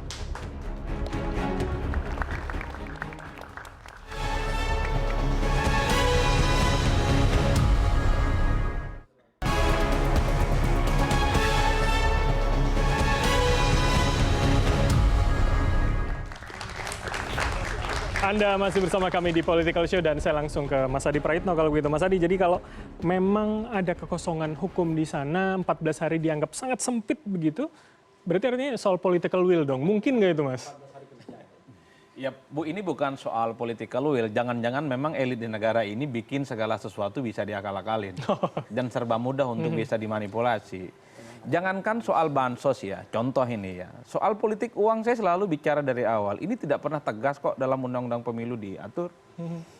Anda masih bersama kami di Political Show dan saya langsung ke Mas Adi Praitno kalau begitu. Mas Adi, jadi kalau memang ada kekosongan hukum di sana, 14 hari dianggap sangat sempit begitu, berarti artinya soal political will dong. Mungkin nggak itu, Mas? Ya, Bu, ini bukan soal political will. Jangan-jangan memang elit di negara ini bikin segala sesuatu bisa diakal-akalin. Dan serba mudah untuk bisa dimanipulasi. Jangankan soal bansos ya, contoh ini ya. Soal politik uang saya selalu bicara dari awal. Ini tidak pernah tegas kok dalam undang-undang pemilu diatur.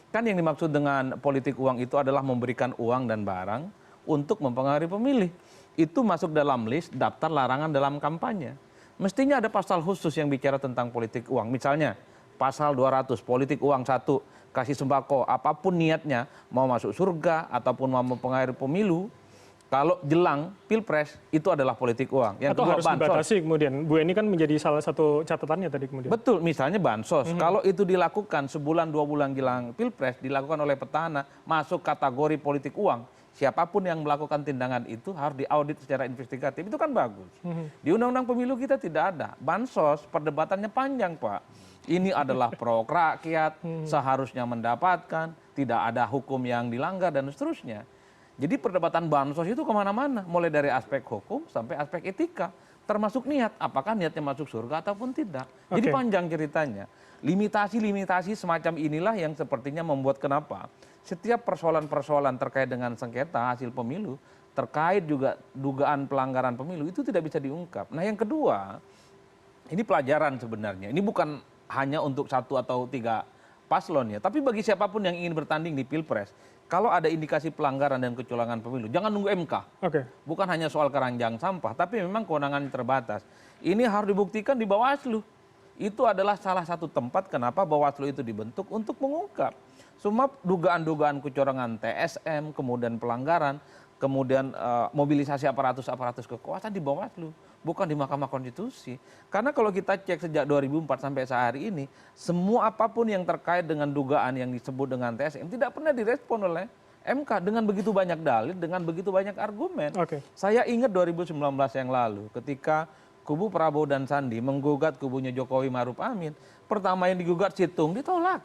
Kan yang dimaksud dengan politik uang itu adalah memberikan uang dan barang untuk mempengaruhi pemilih. Itu masuk dalam list daftar larangan dalam kampanye. Mestinya ada pasal khusus yang bicara tentang politik uang. Misalnya pasal 200, politik uang 1, kasih sembako, apapun niatnya, mau masuk surga ataupun mau mempengaruhi pemilu, kalau jelang pilpres itu adalah politik uang. Yang atau kedua, harus bansos dibatasi kemudian. Bu, ini kan menjadi salah satu catatannya tadi kemudian. Betul, misalnya bansos. Kalau itu dilakukan sebulan 2 bulan jelang pilpres, dilakukan oleh petahana, masuk kategori politik uang. Siapapun yang melakukan tindakan itu harus diaudit secara investigatif. Itu kan bagus. Di undang-undang pemilu kita tidak ada. Bansos, perdebatannya panjang, Pak. Ini adalah pro rakyat, seharusnya mendapatkan, tidak ada hukum yang dilanggar, dan seterusnya. Jadi perdebatan bansos itu kemana-mana, mulai dari aspek hukum sampai aspek etika, termasuk niat, apakah niatnya masuk surga ataupun tidak. Jadi panjang ceritanya. Limitasi-limitasi semacam inilah yang sepertinya membuat kenapa setiap persoalan-persoalan terkait dengan sengketa hasil pemilu, terkait juga dugaan pelanggaran pemilu itu tidak bisa diungkap. Nah yang kedua, ini pelajaran sebenarnya. Ini bukan hanya untuk 1 atau 3 paslon ya, tapi bagi siapapun yang ingin bertanding di pilpres. Kalau ada indikasi pelanggaran dan kecurangan pemilu, jangan nunggu MK. Bukan hanya soal keranjang sampah, tapi memang kewenangannya terbatas. Ini harus dibuktikan di Bawaslu. Itu adalah salah satu tempat kenapa Bawaslu itu dibentuk untuk mengungkap semua dugaan-dugaan kecurangan TSM, kemudian pelanggaran, kemudian mobilisasi aparatus kekuasaan di Bawaslu, bukan di Mahkamah Konstitusi. Karena kalau kita cek sejak 2004 sampai sehari ini, semua apapun yang terkait dengan dugaan yang disebut dengan TSM tidak pernah direspon oleh MK dengan begitu banyak dalil, dengan begitu banyak argumen. Saya ingat 2019 yang lalu ketika kubu Prabowo dan Sandi menggugat kubunya Jokowi Maruf Amin, pertama yang digugat Citung ditolak.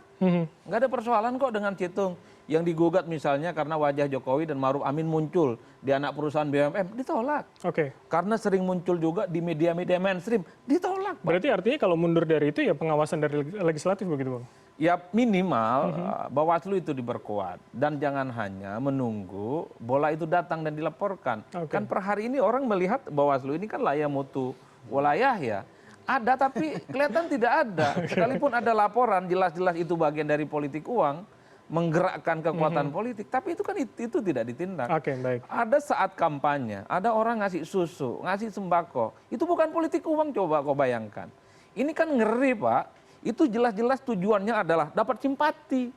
Nggak ada persoalan kok dengan Citung. Yang digugat misalnya karena wajah Jokowi dan Maruf Amin muncul di anak perusahaan BUMN, ditolak. Karena sering muncul juga di media-media mainstream, ditolak. Berarti artinya kalau mundur dari itu ya pengawasan dari legislatif begitu, Bang? Ya minimal Bawaslu itu diperkuat. Dan jangan hanya menunggu bola itu datang dan dilaporkan. Kan per hari ini orang melihat Bawaslu ini kan layak mutu wilayah ya. Ada tapi kelihatan tidak ada. Sekalipun ada laporan jelas-jelas itu bagian dari politik uang, menggerakkan kekuatan politik, tapi itu kan itu tidak ditindak. Oke, baik. Ada saat kampanye, ada orang ngasih susu, ngasih sembako, itu bukan politik uang, coba kau bayangkan. Ini kan ngeri, Pak. Itu jelas-jelas tujuannya adalah dapat simpati,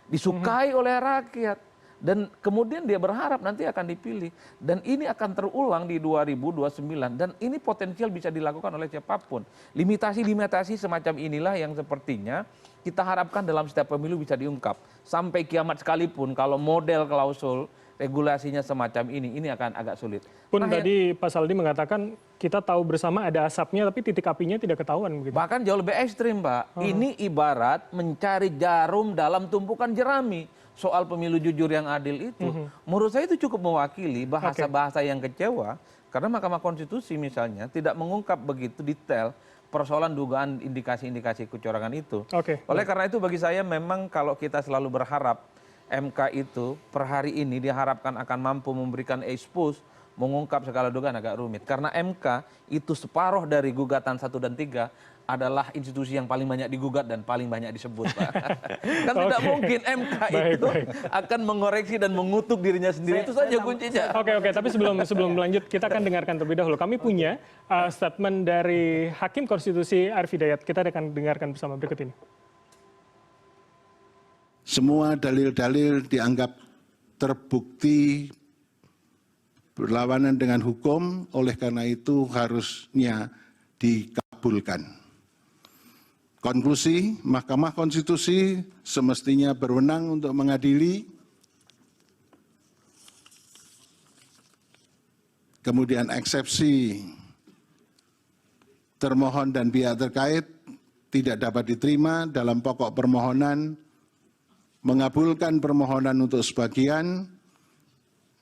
disukai oleh rakyat. Dan kemudian dia berharap nanti akan dipilih. Dan ini akan terulang di 2029. Dan ini potensial bisa dilakukan oleh siapapun. Limitasi-limitasi semacam inilah yang sepertinya kita harapkan dalam setiap pemilu bisa diungkap. Sampai kiamat sekalipun kalau model klausul regulasinya semacam ini akan agak sulit. Pun tadi Pak Saldi mengatakan kita tahu bersama ada asapnya tapi titik apinya tidak ketahuan begitu. Bahkan jauh lebih ekstrim, Pak. Ini ibarat mencari jarum dalam tumpukan jerami. Soal pemilu jujur yang adil itu, menurut saya itu cukup mewakili bahasa-bahasa yang kecewa, karena Mahkamah Konstitusi misalnya tidak mengungkap begitu detail persoalan dugaan indikasi-indikasi kecurangan itu. Oleh karena itu bagi saya memang kalau kita selalu berharap MK itu per hari ini diharapkan akan mampu memberikan expose, mengungkap segala dugaan agak rumit. Karena MK itu separuh dari gugatan 1 dan 3 adalah institusi yang paling banyak digugat dan paling banyak disebut, Pak. Kan tidak mungkin MK itu akan mengoreksi dan mengutuk dirinya sendiri. Itu saja kuncinya. Oke, tapi sebelum lanjut kita akan dengarkan terlebih dahulu. Kami punya statement dari Hakim Konstitusi Arief Hidayat. Kita akan dengarkan bersama berikut ini. Semua dalil-dalil dianggap terbukti berlawanan dengan hukum, oleh karena itu harusnya dikabulkan. Konklusi, Mahkamah Konstitusi semestinya berwenang untuk mengadili, kemudian eksepsi termohon dan pihak terkait tidak dapat diterima dalam pokok permohonan, mengabulkan permohonan untuk sebagian,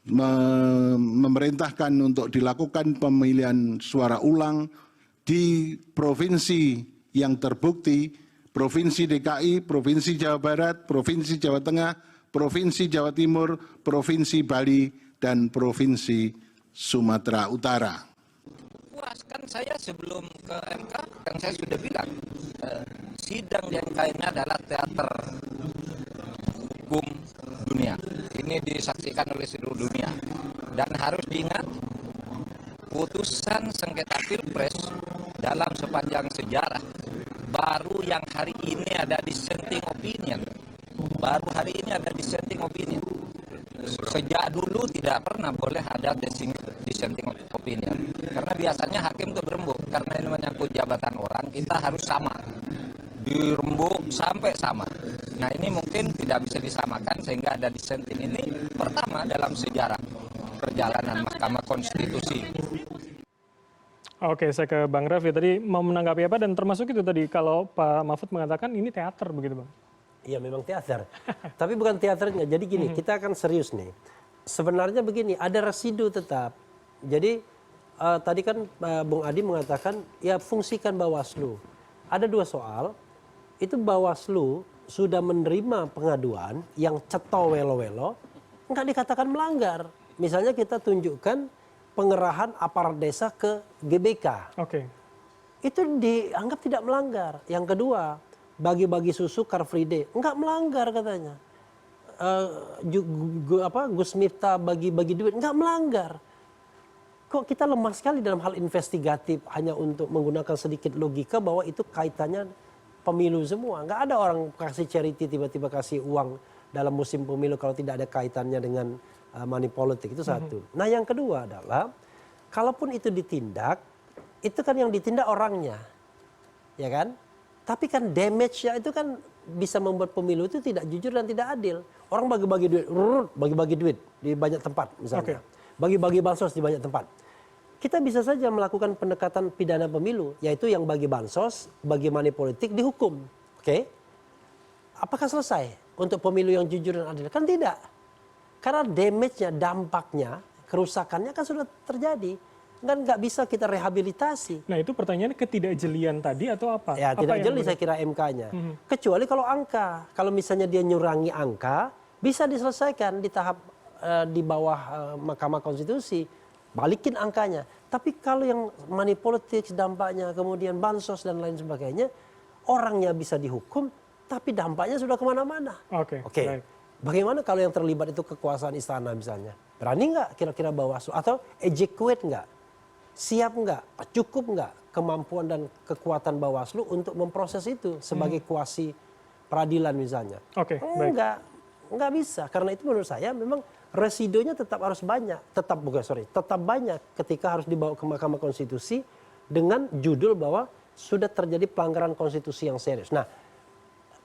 memerintahkan untuk dilakukan pemilihan suara ulang di provinsi yang terbukti, Provinsi DKI, Provinsi Jawa Barat, Provinsi Jawa Tengah, Provinsi Jawa Timur, Provinsi Bali, dan Provinsi Sumatera Utara. Puas kan saya sebelum ke MK, kan saya sudah bilang, sidang di MK ini adalah teater hukum dunia. Ini disaksikan oleh seluruh dunia. Dan harus diingat, putusan sengketa Pilpres dalam sepanjang sejarah baru yang hari ini ada dissenting opinion. Baru hari ini ada dissenting opinion. Sejak dulu tidak pernah boleh ada dissenting opinion. Karena biasanya hakim itu berembuk. Karena ini menyangkut jabatan orang, kita harus sama. Dirembuk sampai sama. Nah ini mungkin tidak bisa disamakan sehingga ada dissenting. Ini pertama dalam sejarah perjalanan Mahkamah Konstitusi. Oke, saya ke Bang Raffi. Tadi mau menanggapi apa dan termasuk itu tadi kalau Pak Mahfud mengatakan ini teater begitu, Bang? Iya memang teater. Tapi bukan teaternya. Jadi gini, kita akan serius nih. Sebenarnya begini, ada residu tetap. Jadi tadi kan Bung Adi mengatakan ya fungsikan Bawaslu. Ada dua soal. Itu Bawaslu sudah menerima pengaduan yang ceto welo-welo, enggak dikatakan melanggar. Misalnya kita tunjukkan pengerahan aparat desa ke GBK. Itu dianggap tidak melanggar. Yang kedua, bagi-bagi susu Car Free Day, enggak melanggar katanya. Gus Miftah bagi-bagi duit, enggak melanggar. Kok kita lemah sekali dalam hal investigatif hanya untuk menggunakan sedikit logika bahwa itu kaitannya pemilu semua. Enggak ada orang kasih charity tiba-tiba kasih uang dalam musim pemilu kalau tidak ada kaitannya dengan money politik. Itu satu. Nah yang kedua adalah kalaupun itu ditindak, itu kan yang ditindak orangnya, ya kan? Tapi kan damage-nya itu kan bisa membuat pemilu itu tidak jujur dan tidak adil. Orang bagi-bagi duit di banyak tempat misalnya, bagi-bagi bansos di banyak tempat. Kita bisa saja melakukan pendekatan pidana pemilu, yaitu yang bagi bansos, bagi money politik dihukum, Apakah selesai untuk pemilu yang jujur dan adil? Kan tidak. Karena damage-nya, dampaknya, kerusakannya kan sudah terjadi. Dan nggak bisa kita rehabilitasi. Nah itu pertanyaannya ketidakjelian tadi atau apa? Ya tidak jeli saya kira MK-nya. Kecuali kalau angka. Kalau misalnya dia nyurangi angka, bisa diselesaikan di tahap di bawah Mahkamah Konstitusi. Balikin angkanya. Tapi kalau yang money politics dampaknya, kemudian bansos dan lain sebagainya, orangnya bisa dihukum, tapi dampaknya sudah kemana-mana. Oke. Oke. Bagaimana kalau yang terlibat itu kekuasaan istana misalnya? Berani nggak kira-kira Bawaslu? Atau adequate nggak? Siap nggak? Cukup nggak kemampuan dan kekuatan Bawaslu untuk memproses itu sebagai kuasi peradilan misalnya? Oke, baik. Nggak bisa. Karena itu menurut saya memang residunya tetap harus banyak. Tetap banyak ketika harus dibawa ke Mahkamah Konstitusi dengan judul bahwa sudah terjadi pelanggaran konstitusi yang serius. Nah,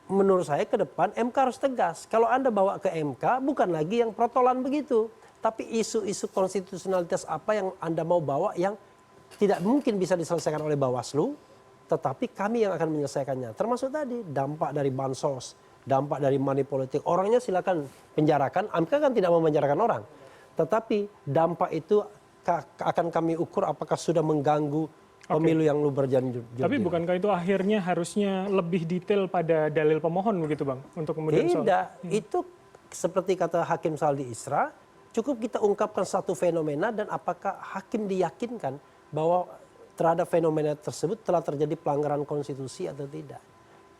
menurut saya ke depan MK harus tegas. Kalau Anda bawa ke MK bukan lagi yang protolan begitu, tapi isu-isu konstitusionalitas apa yang Anda mau bawa yang tidak mungkin bisa diselesaikan oleh Bawaslu, tetapi kami yang akan menyelesaikannya. Termasuk tadi dampak dari bansos, dampak dari money politik. Orangnya silakan penjarakan, MK kan tidak memenjarakan orang. Tetapi dampak itu akan kami ukur apakah sudah mengganggu pemilu yang lu berjanji. Tapi bukankah itu akhirnya harusnya lebih detail pada dalil pemohon begitu Bang? Untuk kemudian Tidak, itu seperti kata Hakim Saldi Isra, cukup kita ungkapkan satu fenomena dan apakah hakim diyakinkan bahwa terhadap fenomena tersebut telah terjadi pelanggaran konstitusi atau tidak.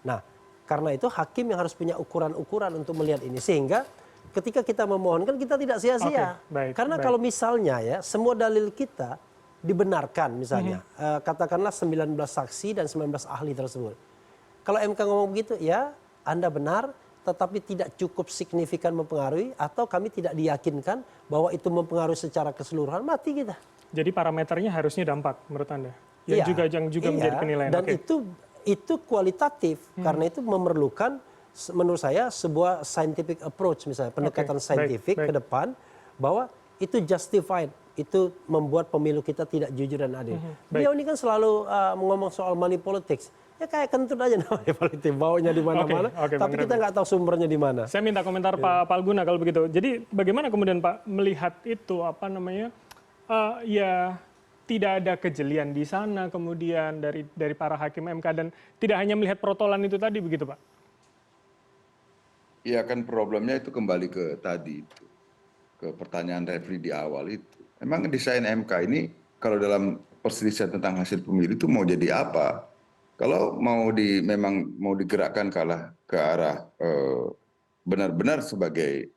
Nah, karena itu hakim yang harus punya ukuran-ukuran untuk melihat ini. Sehingga ketika kita memohonkan kita tidak sia-sia. Karena kalau misalnya ya semua dalil kita dibenarkan misalnya, katakanlah 19 saksi dan 19 ahli tersebut. Kalau MK ngomong begitu, ya Anda benar, tetapi tidak cukup signifikan mempengaruhi atau kami tidak diyakinkan bahwa itu mempengaruhi secara keseluruhan, mati kita. Jadi parameternya harusnya dampak menurut Anda? Yang juga menjadi penilaian. Dan itu kualitatif, karena itu memerlukan menurut saya sebuah scientific approach misalnya, pendekatan saintifik ke depan, bahwa itu justified. Itu membuat pemilu kita tidak jujur dan adil. Beliau ini kan selalu ngomong soal money politics. Ya kayak kentut aja namanya politik, baunya di mana-mana. Tapi kita nggak tahu sumbernya di mana. Saya minta komentar Pak Palguna kalau begitu. Jadi bagaimana kemudian Pak melihat itu ya tidak ada kejelian di sana kemudian dari para hakim MK dan tidak hanya melihat protolan itu tadi begitu Pak? Ya kan problemnya itu kembali ke tadi itu, ke pertanyaan Refri di awal itu. Memang desain MK ini kalau dalam perselisihan tentang hasil pemilu itu mau jadi apa? Kalau memang mau digerakkan ke arah benar-benar sebagai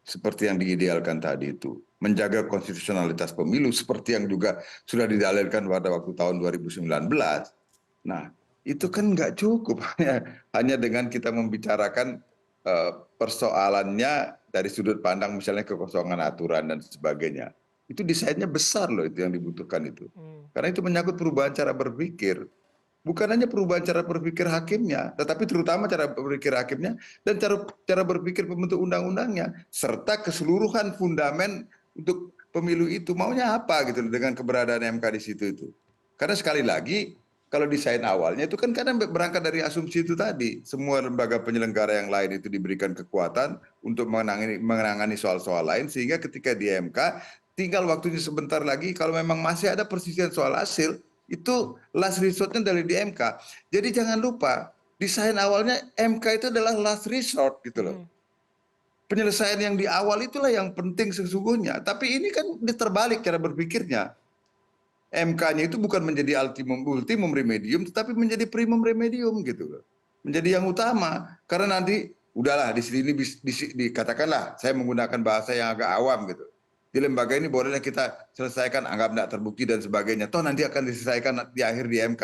seperti yang diidealkan tadi itu, menjaga konstitusionalitas pemilu seperti yang juga sudah didalilkan pada waktu tahun 2019. Nah, itu kan nggak cukup hanya dengan kita membicarakan persoalannya dari sudut pandang misalnya kekosongan aturan dan sebagainya. Itu desainnya besar loh itu yang dibutuhkan itu. Karena itu menyangkut perubahan cara berpikir. Bukan hanya perubahan cara berpikir hakimnya, tetapi terutama cara berpikir hakimnya dan cara berpikir pembentuk undang-undangnya. Serta keseluruhan fundamen untuk pemilu itu maunya apa gitu dengan keberadaan MK di situ itu. Karena sekali lagi, kalau desain awalnya itu kan kadang berangkat dari asumsi itu tadi. Semua lembaga penyelenggara yang lain itu diberikan kekuatan untuk menangani soal-soal lain. Sehingga ketika di MK, tinggal waktunya sebentar lagi kalau memang masih ada persisian soal hasil, itu last resort-nya dari di MK. Jadi jangan lupa, desain awalnya MK itu adalah last resort gitu loh. Penyelesaian yang di awal itulah yang penting sesungguhnya. Tapi ini kan diterbalik cara berpikirnya. MK-nya itu bukan menjadi ultimum remedium, tetapi menjadi primum remedium gitu loh. Menjadi yang utama. Karena nanti, udahlah di sini dikatakanlah, saya menggunakan bahasa yang agak awam gitu. Di lembaga ini bolehlah kita selesaikan anggap tidak terbukti dan sebagainya. Toh nanti akan diselesaikan di akhir di MK.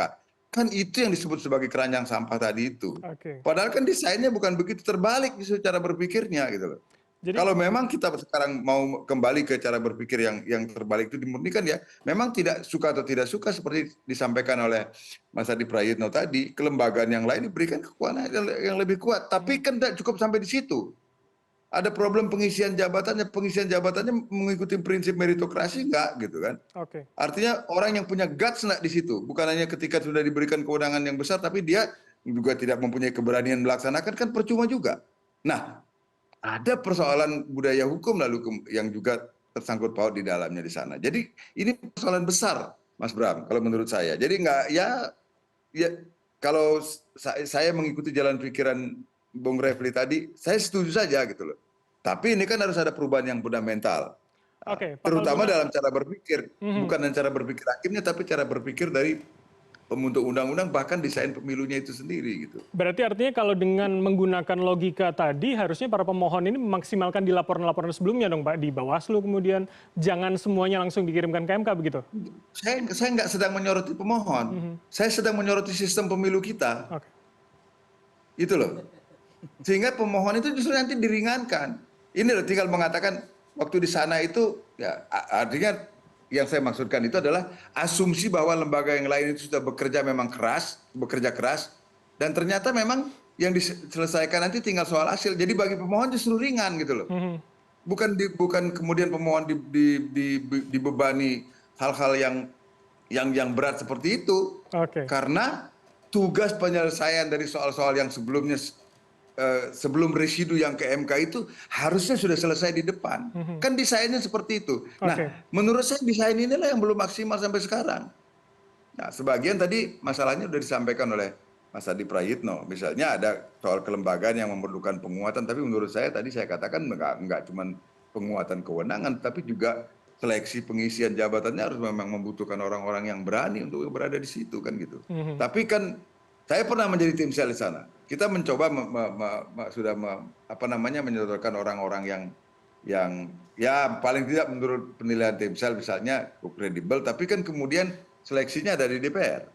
Kan itu yang disebut sebagai keranjang sampah tadi itu. Padahal kan desainnya bukan begitu, terbalik secara berpikirnya gitu loh. Jadi, kalau memang kita sekarang mau kembali ke cara berpikir yang terbalik itu dimurnikan ya, memang tidak suka atau tidak suka seperti disampaikan oleh Mas Adi Prayitno tadi, kelembagaan yang lain diberikan kekuatan yang lebih kuat. Tapi kan tidak cukup sampai di situ. Ada problem pengisian jabatannya mengikuti prinsip meritokrasi enggak gitu kan. Artinya orang yang punya guts enggak di situ, bukan hanya ketika sudah diberikan kewenangan yang besar tapi dia juga tidak mempunyai keberanian melaksanakan, kan percuma juga. Nah, ada persoalan budaya hukum lalu yang juga tersangkut paut di dalamnya di sana. Jadi ini persoalan besar, Mas Bram, kalau menurut saya. Jadi enggak ya kalau saya mengikuti jalan pikiran Bung Refli tadi, saya setuju saja gitu loh. Tapi ini kan harus ada perubahan yang fundamental. Terutama dalam cara berpikir, bukan dalam cara berpikir hakimnya, tapi cara berpikir dari pembentuk undang-undang, bahkan desain pemilunya itu sendiri gitu. Berarti artinya kalau dengan menggunakan logika tadi, harusnya para pemohon ini memaksimalkan di laporan-laporan sebelumnya dong Pak, di Bawaslu kemudian, jangan semuanya langsung dikirimkan ke MK begitu? Saya nggak sedang menyoroti pemohon, saya sedang menyoroti sistem pemilu kita. Itu loh. Sehingga pemohon itu justru nanti diringankan. Ini loh, tinggal mengatakan waktu di sana itu, ya artinya yang saya maksudkan itu adalah asumsi bahwa lembaga yang lain itu sudah bekerja keras, dan ternyata memang yang diselesaikan nanti tinggal soal hasil. Jadi bagi pemohon justru ringan gitu loh. Bukan kemudian pemohon dibebani hal-hal yang berat seperti itu. Karena tugas penyelesaian dari soal-soal yang sebelumnya sebelum residu yang ke MK itu harusnya sudah selesai di depan. Kan desainnya seperti itu. Nah, menurut saya desain inilah yang belum maksimal sampai sekarang. Nah, sebagian tadi masalahnya sudah disampaikan oleh Mas Adi Prayitno. Misalnya ada soal kelembagaan yang memerlukan penguatan, tapi menurut saya tadi saya katakan enggak cuma penguatan kewenangan, tapi juga seleksi pengisian jabatannya harus memang membutuhkan orang-orang yang berani untuk berada di situ kan gitu. Tapi kan saya pernah menjadi tim sel di sana. Kita mencoba menyodorkan orang-orang yang ya paling tidak menurut penilaian tim sel misalnya kredibel, tapi kan kemudian seleksinya dari DPR.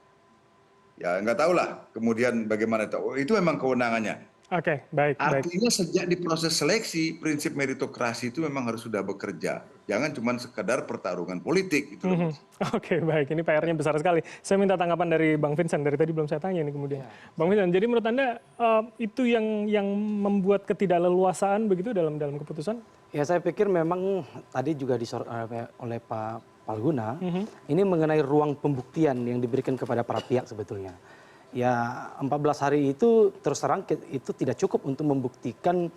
Ya nggak tahu lah kemudian bagaimana itu memang kewenangannya. Oke, baik. Artinya sejak di proses seleksi, prinsip meritokrasi itu memang harus sudah bekerja. Jangan cuma sekedar pertarungan politik. Gitu. Oke, baik. Ini PR-nya besar sekali. Saya minta tanggapan dari Bang Vincent. Dari tadi belum saya tanya ini kemudian. Bang Vincent, jadi menurut Anda itu yang membuat ketidakleluasaan begitu dalam keputusan? Ya, saya pikir memang tadi juga disorot oleh Pak Palguna, ini mengenai ruang pembuktian yang diberikan kepada para pihak sebetulnya. Ya 14 hari itu terus terang itu tidak cukup untuk membuktikan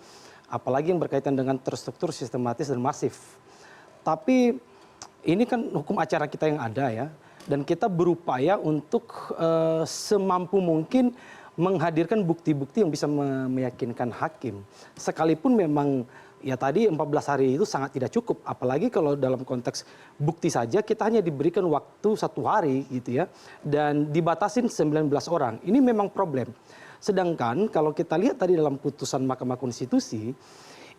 apalagi yang berkaitan dengan terstruktur, sistematis dan masif. Tapi ini kan hukum acara kita yang ada ya, dan kita berupaya untuk semampu mungkin menghadirkan bukti-bukti yang bisa meyakinkan hakim. Sekalipun memang ya tadi 14 hari itu sangat tidak cukup, apalagi kalau dalam konteks bukti saja kita hanya diberikan waktu 1 hari gitu ya, dan dibatasin 19 orang. Ini memang problem. Sedangkan kalau kita lihat tadi dalam putusan Mahkamah Konstitusi,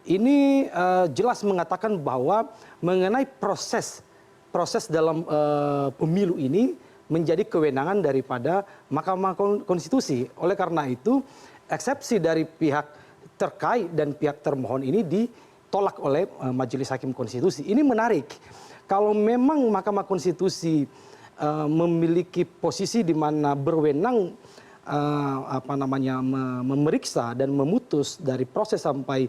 ini jelas mengatakan bahwa mengenai proses dalam pemilu ini menjadi kewenangan daripada Mahkamah Konstitusi. Oleh karena itu, eksepsi dari pihak terkait dan pihak termohon ini ditolak oleh Majelis Hakim Konstitusi. Ini menarik. Kalau memang Mahkamah Konstitusi memiliki posisi di mana berwenang memeriksa dan memutus dari proses sampai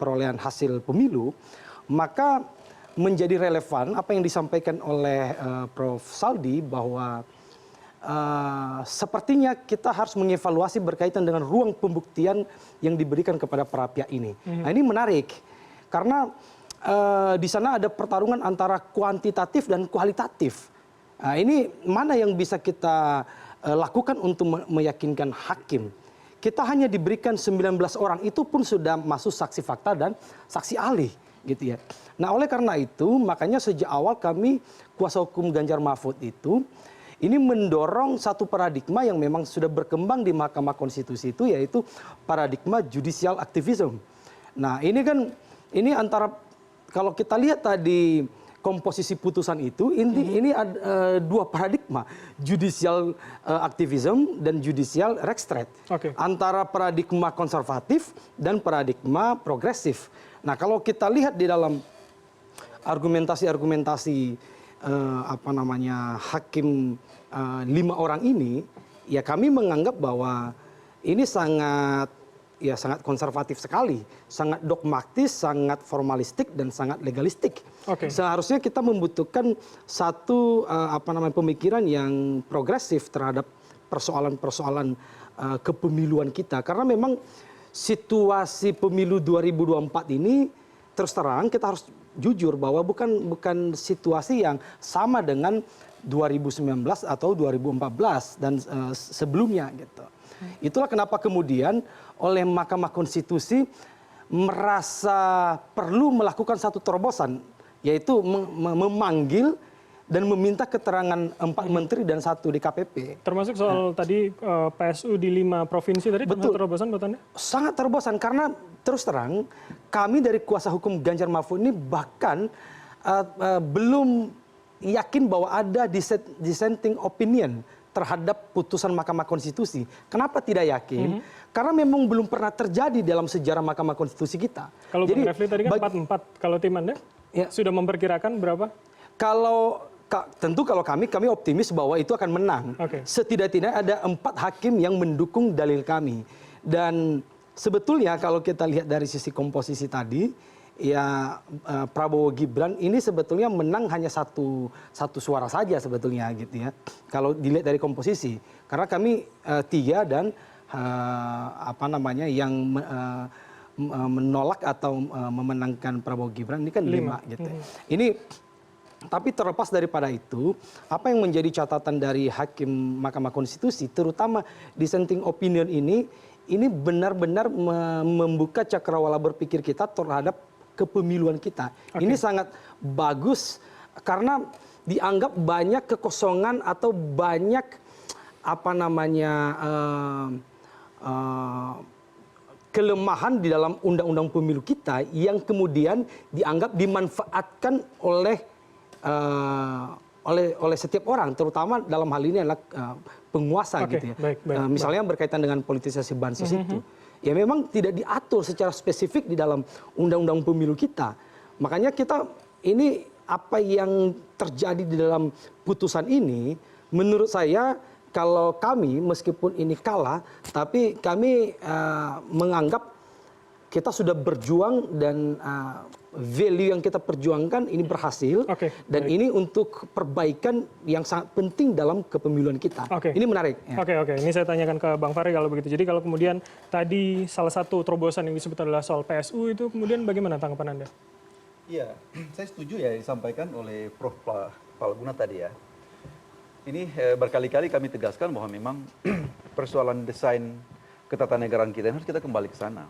perolehan hasil pemilu, maka menjadi relevan apa yang disampaikan oleh Prof. Saldi bahwa sepertinya kita harus mengevaluasi berkaitan dengan ruang pembuktian yang diberikan kepada para pihak ini. Nah, ini menarik karena di sana ada pertarungan antara kuantitatif dan kualitatif. Nah, ini mana yang bisa kita lakukan untuk meyakinkan hakim? Kita hanya diberikan 19 orang, itu pun sudah masuk saksi fakta dan saksi ahli, gitu ya. Nah, oleh karena itu makanya sejak awal kami kuasa hukum Ganjar Mahfud itu ini mendorong satu paradigma yang memang sudah berkembang di Mahkamah Konstitusi itu, yaitu paradigma judicial activism. Nah, ini antara kalau kita lihat tadi komposisi putusan itu, ini ada 2 paradigma, judicial activism dan judicial restraint. Antara paradigma konservatif dan paradigma progresif. Nah, kalau kita lihat di dalam argumentasi hakim 5 orang ini, ya kami menganggap bahwa ini sangat konservatif sekali, sangat dogmatis, sangat formalistik dan sangat legalistik. Seharusnya kita membutuhkan satu pemikiran yang progresif terhadap persoalan-persoalan kepemiluan kita, karena memang situasi pemilu 2024 ini terus terang kita harus jujur bahwa bukan situasi yang sama dengan 2019 atau 2014 dan sebelumnya gitu. Itulah kenapa kemudian oleh Mahkamah Konstitusi merasa perlu melakukan satu terobosan, yaitu memanggil dan meminta keterangan 4 menteri dan 1 DKPP. Termasuk soal tadi PSU di 5 provinsi tadi, betul. Terobosan buat Anda? Sangat terobosan karena terus terang kami dari kuasa hukum Ganjar Mahfud ini bahkan belum yakin bahwa ada dissenting opinion terhadap putusan Mahkamah Konstitusi. Kenapa tidak yakin? Karena memang belum pernah terjadi dalam sejarah Mahkamah Konstitusi kita. Kalau Bang Refli tadi kan 4-4, kalau tim Anda sudah memperkirakan berapa? Tentu kalau kami optimis bahwa itu akan menang. Setidak-tidaknya ada 4 hakim yang mendukung dalil kami. Dan sebetulnya kalau kita lihat dari sisi komposisi tadi, ya Prabowo Gibran ini sebetulnya menang hanya satu suara saja sebetulnya gitu ya. Kalau dilihat dari komposisi, karena kami 3 dan yang menolak atau memenangkan Prabowo Gibran ini kan 5 gitu. Ini tapi terlepas daripada itu, apa yang menjadi catatan dari hakim Mahkamah Konstitusi, terutama dissenting opinion ini benar-benar membuka cakrawala berpikir kita terhadap kepemiluan kita. Ini sangat bagus karena dianggap banyak kekosongan atau banyak kelemahan di dalam undang-undang pemilu kita yang kemudian dianggap dimanfaatkan oleh setiap orang, terutama dalam hal ini adalah penguasa gitu ya. Misalnya berkaitan dengan politisasi bansos itu. Ya memang tidak diatur secara spesifik di dalam undang-undang pemilu kita. Makanya kita ini apa yang terjadi di dalam putusan ini menurut saya kalau kami meskipun ini kalah tapi kami menganggap kita sudah berjuang dan value yang kita perjuangkan ini berhasil dan ini untuk perbaikan yang sangat penting dalam kepemiluan kita. Ini menarik. Ya. Oke. Ini saya tanyakan ke Bang Fahri kalau begitu. Jadi kalau kemudian tadi salah satu terobosan yang disebut adalah soal PSU itu kemudian bagaimana tanggapan Anda? Iya, saya setuju ya disampaikan oleh Prof. Palguna tadi ya. Ini berkali-kali kami tegaskan bahwa memang persoalan desain ketatanegaraan kita harus kita kembali ke sana.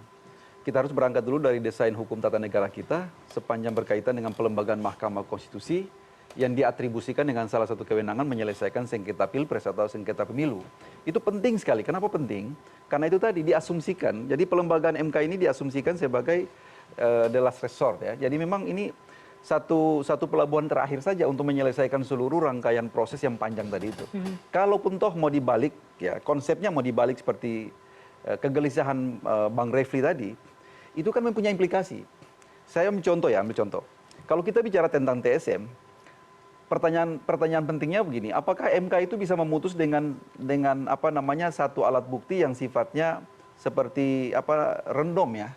Kita harus berangkat dulu dari desain hukum tata negara kita sepanjang berkaitan dengan pelembagaan Mahkamah Konstitusi yang diatribusikan dengan salah satu kewenangan menyelesaikan sengketa pilpres atau sengketa pemilu. Itu penting sekali. Kenapa penting? Karena itu tadi diasumsikan. Jadi pelembagaan MK ini diasumsikan sebagai the last resort ya. Jadi memang ini satu pelabuhan terakhir saja untuk menyelesaikan seluruh rangkaian proses yang panjang tadi itu. Kalaupun toh mau dibalik ya konsepnya mau dibalik seperti kegelisahan Bang Refli tadi. Itu kan mempunyai implikasi. Saya ambil contoh. Kalau kita bicara tentang TSM, pertanyaan pentingnya begini, apakah MK itu bisa memutus dengan satu alat bukti yang sifatnya seperti random ya,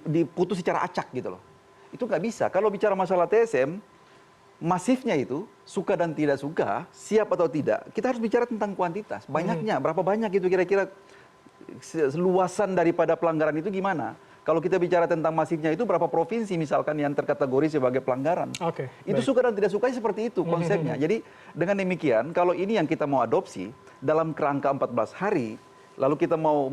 diputus secara acak gitu loh. Itu nggak bisa. Kalau bicara masalah TSM, masifnya itu suka dan tidak suka, siap atau tidak, kita harus bicara tentang kuantitas. Banyaknya, berapa banyak itu kira-kira luasan daripada pelanggaran itu gimana? Kalau kita bicara tentang masifnya itu berapa provinsi misalkan yang terkategori sebagai pelanggaran. Itu suka dan tidak suka seperti itu konsepnya. Jadi dengan demikian kalau ini yang kita mau adopsi dalam kerangka 14 hari, lalu kita mau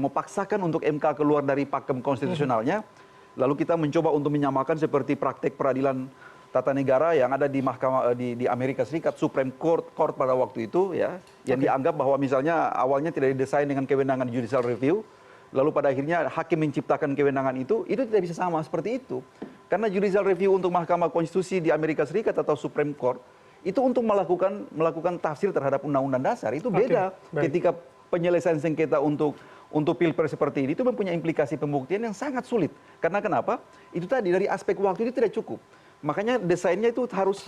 paksakan untuk MK keluar dari pakem konstitusionalnya, lalu kita mencoba untuk menyamakan seperti praktek peradilan tata negara yang ada di mahkamah di Amerika Serikat, Supreme Court pada waktu itu ya, yang dianggap bahwa misalnya awalnya tidak didesain dengan kewenangan judicial review, lalu pada akhirnya hakim menciptakan kewenangan itu tidak bisa sama seperti itu. Karena judicial review untuk Mahkamah Konstitusi di Amerika Serikat atau Supreme Court itu untuk melakukan tafsir terhadap undang-undang dasar, itu beda. Ketika penyelesaian sengketa untuk pilpres seperti ini itu mempunyai implikasi pembuktian yang sangat sulit. Karena kenapa? Itu tadi dari aspek waktu itu tidak cukup. Makanya desainnya itu harus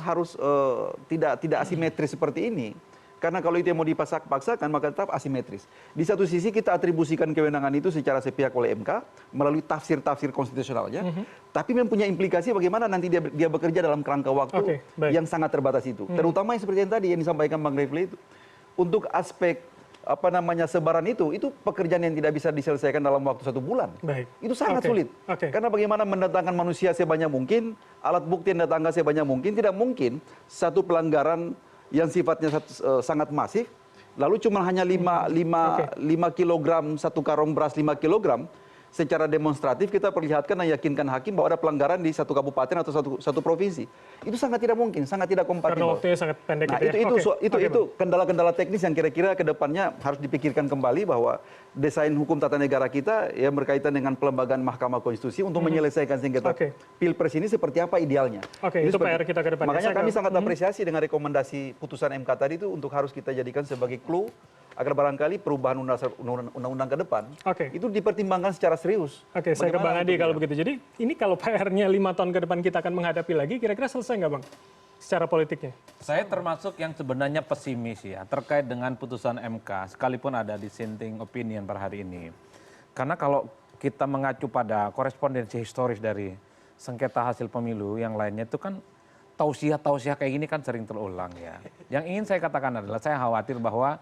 tidak asimetris seperti ini. Karena kalau itu yang mau dipaksakan maka tetap asimetris. Di satu sisi kita atribusikan kewenangan itu secara sepihak oleh MK melalui tafsir-tafsir konstitusionalnya, tapi mempunyai implikasi bagaimana nanti dia bekerja dalam kerangka waktu yang sangat terbatas itu. Terutama yang seperti yang tadi yang disampaikan Bang Refli itu. Untuk aspek sebaran itu pekerjaan yang tidak bisa diselesaikan dalam waktu 1 bulan. Itu sangat sulit. Karena bagaimana mendatangkan manusia sebanyak mungkin, alat bukti yang datangkan sebanyak mungkin, tidak mungkin satu pelanggaran yang sifatnya sangat masif, lalu cuma hanya 5 kilogram, satu karung beras 5 kilogram, secara demonstratif kita perlihatkan dan yakinkan hakim bahwa ada pelanggaran di satu kabupaten atau satu provinsi. Itu sangat tidak mungkin, sangat tidak kompatibel. Karena waktunya sangat pendek. Nah, itu kendala-kendala teknis yang kira-kira ke depannya harus dipikirkan kembali bahwa desain hukum tata negara kita ya berkaitan dengan pelembagaan Mahkamah Konstitusi untuk menyelesaikan sengketa Pilpres ini seperti apa idealnya. Itu PR kita ke depannya. Makanya kami sangat apresiasi dengan rekomendasi putusan MK tadi itu untuk harus kita jadikan sebagai clue agar barangkali perubahan undang-undang ke depan itu dipertimbangkan secara serius. Saya ke Bang Adi kalau begitu. Jadi ini kalau PR-nya 5 tahun ke depan kita akan menghadapi lagi, kira-kira selesai nggak Bang? Secara politiknya. Saya termasuk yang sebenarnya pesimis ya terkait dengan putusan MK, sekalipun ada dissenting opinion per hari ini. Karena kalau kita mengacu pada korespondensi historis dari sengketa hasil pemilu yang lainnya itu kan tausiah-tausiah kayak gini kan sering terulang ya. Yang ingin saya katakan adalah saya khawatir bahwa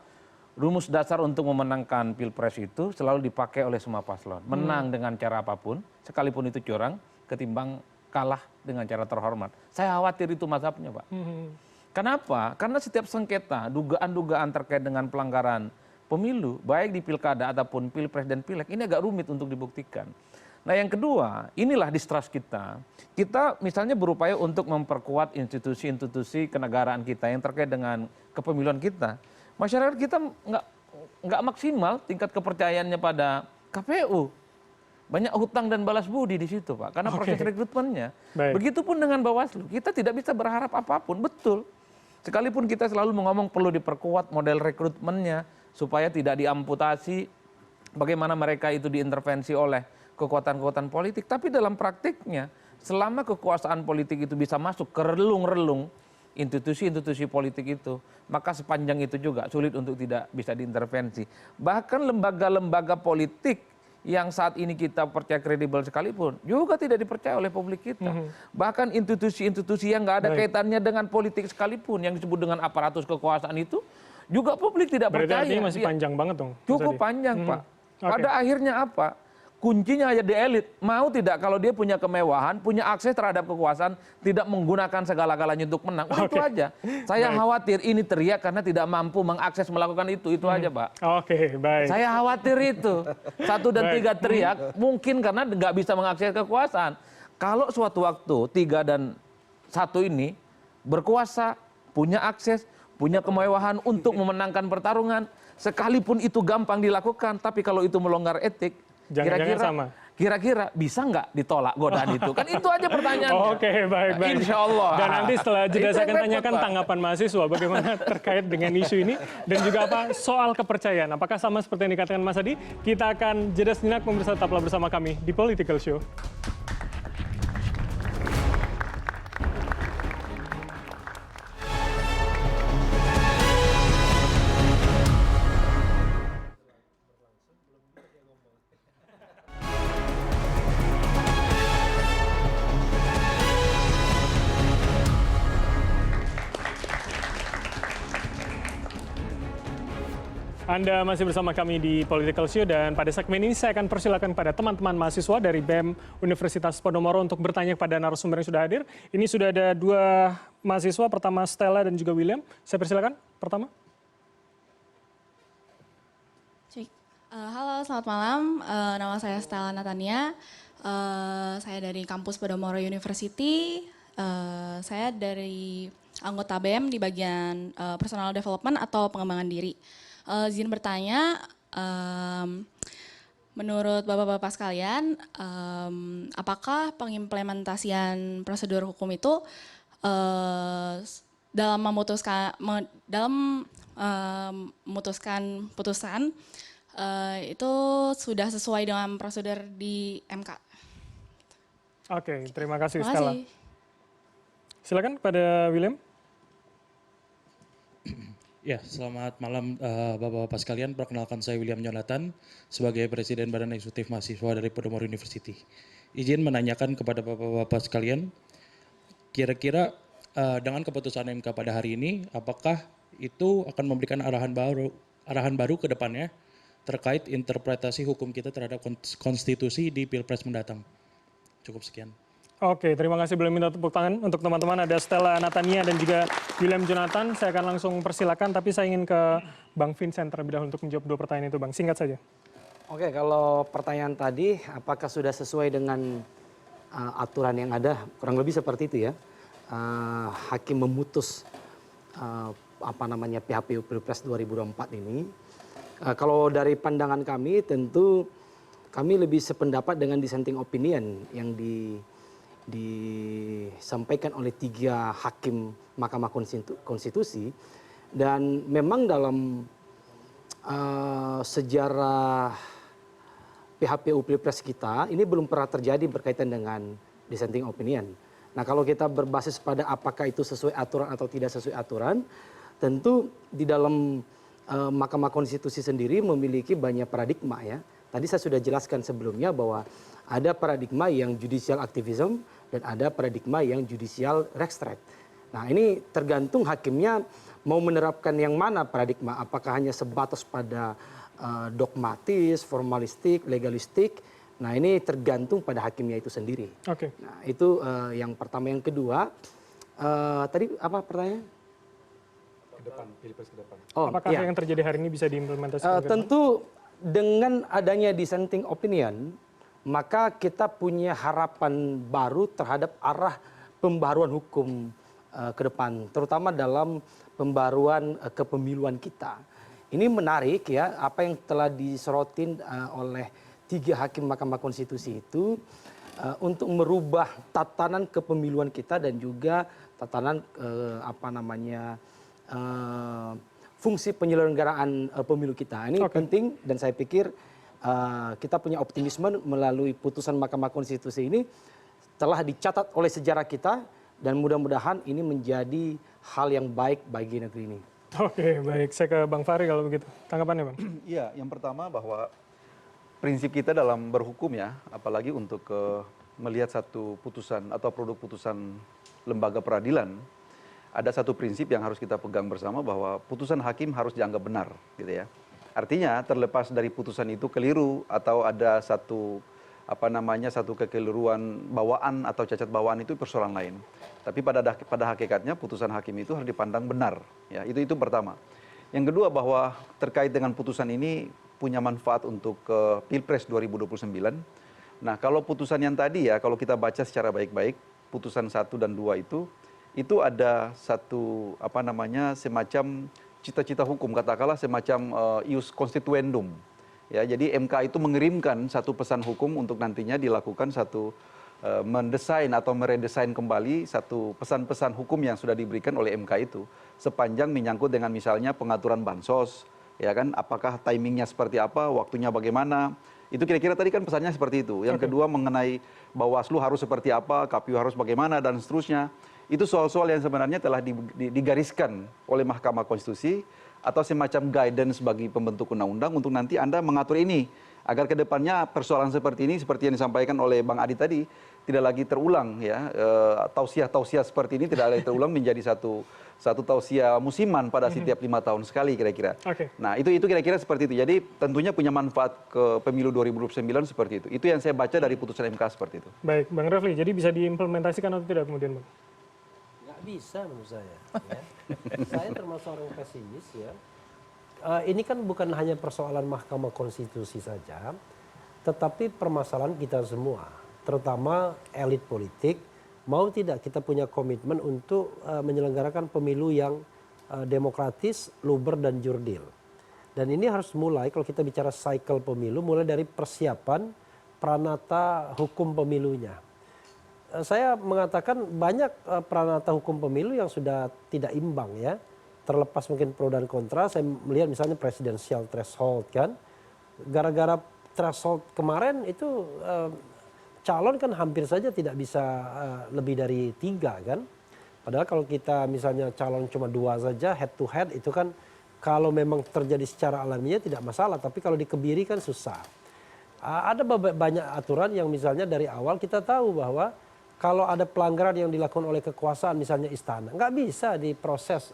rumus dasar untuk memenangkan Pilpres itu selalu dipakai oleh semua paslon. Menang dengan cara apapun, sekalipun itu curang, ketimbang kalah dengan cara terhormat. Saya khawatir itu mazhabnya, Pak. Kenapa? Karena setiap sengketa, dugaan-dugaan terkait dengan pelanggaran pemilu, baik di pilkada ataupun pilpres dan pileg, ini agak rumit untuk dibuktikan. Nah yang kedua, inilah distrust kita. Kita misalnya berupaya untuk memperkuat institusi-institusi kenegaraan kita yang terkait dengan kepemiluan kita. Masyarakat kita nggak maksimal tingkat kepercayaannya pada KPU. Banyak hutang dan balas budi di situ, Pak. Karena proses rekrutmennya. Begitupun dengan Bawaslu. Kita tidak bisa berharap apapun. Betul. Sekalipun kita selalu ngomong perlu diperkuat model rekrutmennya supaya tidak diamputasi bagaimana mereka itu diintervensi oleh kekuatan-kekuatan politik. Tapi dalam praktiknya, selama kekuasaan politik itu bisa masuk ke relung-relung institusi-institusi politik itu, maka sepanjang itu juga sulit untuk tidak bisa diintervensi. Bahkan lembaga-lembaga politik yang saat ini kita percaya kredibel sekalipun juga tidak dipercaya oleh publik kita. Bahkan institusi-institusi yang nggak ada kaitannya dengan politik sekalipun yang disebut dengan aparatus kekuasaan itu juga publik tidak percaya. Berarti masih panjang banget dong. Cukup panjang, Pak. Pada akhirnya apa? Kuncinya hanya di elit. Mau tidak kalau dia punya kemewahan, punya akses terhadap kekuasaan, tidak menggunakan segala-galanya untuk menang. Itu aja. Saya khawatir ini teriak karena tidak mampu mengakses melakukan itu. Itu aja, Pak. Baik. Saya khawatir itu. 1 dan 3 teriak, mungkin karena nggak bisa mengakses kekuasaan. Kalau suatu waktu 3 dan 1 ini berkuasa, punya akses, punya kemewahan untuk memenangkan pertarungan, sekalipun itu gampang dilakukan, tapi kalau itu melanggar etik, kira-kira bisa nggak ditolak godaan itu? Kan itu aja pertanyaannya. Baik. Insya Allah. Dan nanti setelah jeda saya akan tanyakan tanggapan mahasiswa bagaimana terkait dengan isu ini dan juga apa soal kepercayaan. Apakah sama seperti yang dikatakan Mas Adi? Kita akan jeda sejenak, pemirsa, tetaplah bersama kami di Political Show. Anda masih bersama kami di Political Show dan pada segmen ini saya akan persilakan pada teman-teman mahasiswa dari BEM Universitas Podomoro untuk bertanya kepada narasumber yang sudah hadir. Ini sudah ada 2 mahasiswa, pertama Stella dan juga William. Saya persilakan pertama. Halo, selamat malam. Nama saya Stella Natania. Saya dari kampus Podomoro University. Saya dari anggota BEM di bagian personal development atau pengembangan diri. Izin bertanya, menurut Bapak-Bapak sekalian, apakah pengimplementasian prosedur hukum itu dalam memutuskan putusan itu sudah sesuai dengan prosedur di MK? Terima kasih Stella. Silakan pada William. Ya, selamat malam Bapak-Bapak sekalian. Perkenalkan saya William Jonathan sebagai Presiden Badan Eksekutif Mahasiswa dari Podomoro University. Izin menanyakan kepada Bapak-Bapak sekalian, kira-kira dengan keputusan MK pada hari ini, apakah itu akan memberikan arahan baru ke depannya terkait interpretasi hukum kita terhadap konstitusi di Pilpres mendatang? Cukup sekian. Terima kasih. Boleh minta tepuk tangan untuk teman-teman. Ada Stella Natania dan juga William Jonathan. Saya akan langsung persilakan, tapi saya ingin ke Bang Vincent terlebih dahulu untuk menjawab 2 pertanyaan itu, Bang. Singkat saja. Oke, kalau pertanyaan tadi, apakah sudah sesuai dengan aturan yang ada? Kurang lebih seperti itu ya. Hakim memutus PHPU Pilpres 2024 ini. Kalau dari pandangan kami, tentu kami lebih sependapat dengan dissenting opinion yang disampaikan oleh 3 hakim Mahkamah Konstitusi. Dan memang dalam sejarah PHPU Pilpres kita ini belum pernah terjadi berkaitan dengan dissenting opinion. Nah, kalau kita berbasis pada apakah itu sesuai aturan atau tidak sesuai aturan, tentu di dalam Mahkamah Konstitusi sendiri memiliki banyak paradigma ya. Tadi saya sudah jelaskan sebelumnya bahwa ada paradigma yang judicial activism dan ada paradigma yang judicial restraint. Nah, ini tergantung hakimnya mau menerapkan yang mana paradigma, apakah hanya sebatas pada dogmatis, formalistik, legalistik. Nah, ini tergantung pada hakimnya itu sendiri. Oke. Nah, itu yang pertama. Yang kedua, tadi apa pertanyaannya? Ke depan, Pilpres ke depan. Apakah yang terjadi hari ini bisa diimplementasikan? Tentu dengan adanya dissenting opinion, maka kita punya harapan baru terhadap arah pembaruan hukum ke depan, terutama dalam pembaruan kepemiluan kita. Ini menarik ya, apa yang telah disorotin oleh 3 hakim Mahkamah Konstitusi itu untuk merubah tatanan kepemiluan kita dan juga tatanan fungsi penyelenggaraan pemilu kita. Ini penting dan saya pikir kita punya optimisme melalui putusan Mahkamah Konstitusi ini telah dicatat oleh sejarah kita dan mudah-mudahan ini menjadi hal yang baik bagi negeri ini. Oke, baik. Saya ke Bang Fahri kalau begitu. Tanggapannya, Bang? Iya, yang pertama bahwa prinsip kita dalam berhukum ya, apalagi untuk melihat satu putusan atau produk putusan lembaga peradilan, ada satu prinsip yang harus kita pegang bersama bahwa putusan hakim harus dianggap benar, gitu ya. Artinya terlepas dari putusan itu keliru atau ada satu satu kekeliruan bawaan atau cacat bawaan itu persoalan lain. Tapi pada hakikatnya putusan hakim itu harus dipandang benar. Ya, itu pertama. Yang kedua bahwa terkait dengan putusan ini punya manfaat untuk Pilpres 2029. Nah, kalau putusan yang tadi ya, kalau kita baca secara baik-baik, putusan 1 dan 2 itu ada satu semacam cita-cita hukum, katakanlah semacam ius constituendum. Ya, jadi MK itu mengirimkan satu pesan hukum untuk nantinya dilakukan satu mendesain atau meredesain kembali satu pesan-pesan hukum yang sudah diberikan oleh MK itu sepanjang menyangkut dengan misalnya pengaturan bansos, ya kan, apakah timingnya seperti apa, waktunya bagaimana, itu kira-kira tadi kan pesannya seperti itu. Yang kedua mengenai Bawaslu harus seperti apa, KPU harus bagaimana dan seterusnya, itu soal-soal yang sebenarnya telah digariskan oleh Mahkamah Konstitusi atau semacam guidance bagi pembentuk undang-undang untuk nanti Anda mengatur ini agar ke depannya persoalan seperti ini seperti yang disampaikan oleh Bang Adi tadi tidak lagi terulang ya, tausiah-tausiah seperti ini tidak lagi terulang menjadi satu tausiah musiman pada setiap 5 tahun sekali kira-kira. Nah, itu kira-kira seperti itu. Jadi tentunya punya manfaat ke pemilu 2029 seperti itu. Itu yang saya baca dari putusan MK seperti itu. Baik, Bang Refli, jadi bisa diimplementasikan atau tidak kemudian, Bang? Bisa menurut saya. Ya. Saya termasuk orang pesimis ya. Ini kan bukan hanya persoalan Mahkamah Konstitusi saja, tetapi permasalahan kita semua, terutama elit politik, mau tidak kita punya komitmen untuk menyelenggarakan pemilu yang demokratis, luber dan jurdil. Dan ini harus mulai kalau kita bicara cycle pemilu, mulai dari persiapan pranata hukum pemilunya. Saya mengatakan banyak pranata hukum pemilu yang sudah tidak imbang ya. Terlepas mungkin pro dan kontra, saya melihat misalnya presidensial threshold kan. Gara-gara threshold kemarin itu calon kan hampir saja tidak bisa lebih dari 3 kan. Padahal kalau kita misalnya calon cuma 2 saja head to head itu kan kalau memang terjadi secara alamiah tidak masalah. Tapi kalau dikebiri kan susah. Ada banyak aturan yang misalnya dari awal kita tahu bahwa kalau ada pelanggaran yang dilakukan oleh kekuasaan, misalnya istana, nggak bisa diproses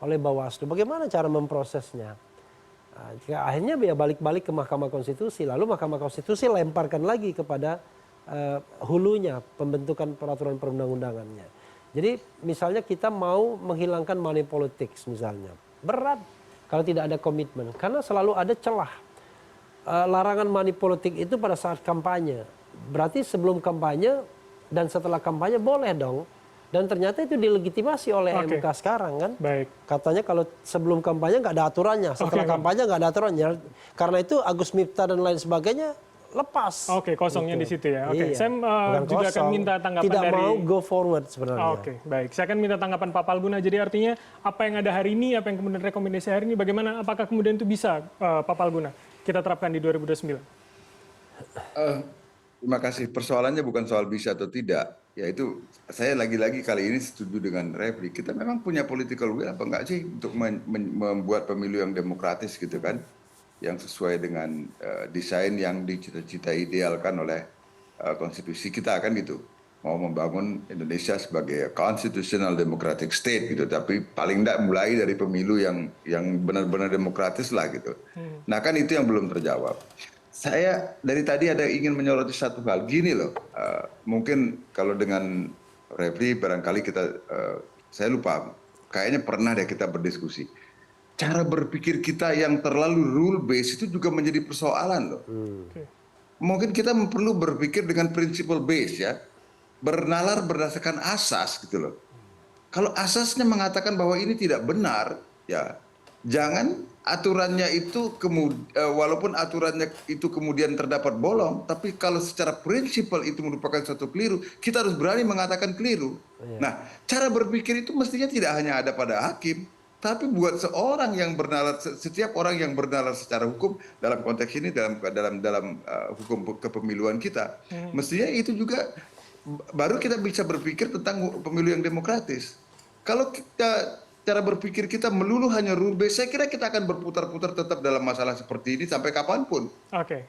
oleh Bawaslu. Bagaimana cara memprosesnya? Akhirnya ya balik-balik ke Mahkamah Konstitusi. Lalu Mahkamah Konstitusi lemparkan lagi kepada hulunya, pembentukan peraturan perundang-undangannya. Jadi misalnya kita mau menghilangkan money politics misalnya. Berat kalau tidak ada komitmen. Karena selalu ada celah. larangan money politik itu pada saat kampanye. Berarti sebelum kampanye dan setelah kampanye boleh dong. Dan ternyata itu dilegitimasi oleh MK sekarang kan. Baik. Katanya kalau sebelum kampanye nggak ada aturannya, setelah kampanye nggak ada aturannya. Karena itu Agus Miftah dan lain sebagainya lepas. Oke, kosongnya di situ ya. Oke, Iya. saya juga akan minta tanggapan Tidak dari... mau go forward sebenarnya. Oke, baik. Saya akan minta tanggapan Pak Palguna. Jadi artinya apa yang ada hari ini, apa yang kemudian rekomendasi hari ini, bagaimana, apakah kemudian itu bisa, Pak Palguna, kita terapkan di 2029? Terima kasih. Persoalannya bukan soal bisa atau tidak. Yaitu saya lagi-lagi kali ini setuju dengan Refli. Kita memang punya political will apa enggak sih untuk membuat pemilu yang demokratis gitu kan, yang sesuai dengan desain yang dicita-cita idealkan oleh konstitusi kita kan gitu. Mau membangun Indonesia sebagai constitutional democratic state gitu, tapi paling enggak mulai dari pemilu yang benar-benar demokratis lah gitu. Nah kan itu yang belum terjawab. Saya dari tadi ada ingin menyoroti satu hal gini loh, mungkin kalau dengan Refli barangkali saya lupa, kayaknya pernah deh kita berdiskusi. Cara berpikir kita yang terlalu rule based itu juga menjadi persoalan loh. Mungkin kita perlu berpikir dengan principle based ya, bernalar berdasarkan asas gitu loh. Kalau asasnya mengatakan bahwa ini tidak benar, ya jangan aturannya itu walaupun aturannya itu kemudian terdapat bolong, tapi kalau secara prinsipal itu merupakan suatu keliru, kita harus berani mengatakan keliru. Nah, cara berpikir itu mestinya tidak hanya ada pada hakim, tapi buat seorang yang bernalar, setiap orang yang bernalar secara hukum, dalam konteks ini dalam hukum kepemiluan kita, mestinya itu juga baru kita bisa berpikir tentang pemilu yang demokratis. Kalau cara berpikir kita melulu hanya rule based, saya kira kita akan berputar-putar tetap dalam masalah seperti ini sampai kapanpun.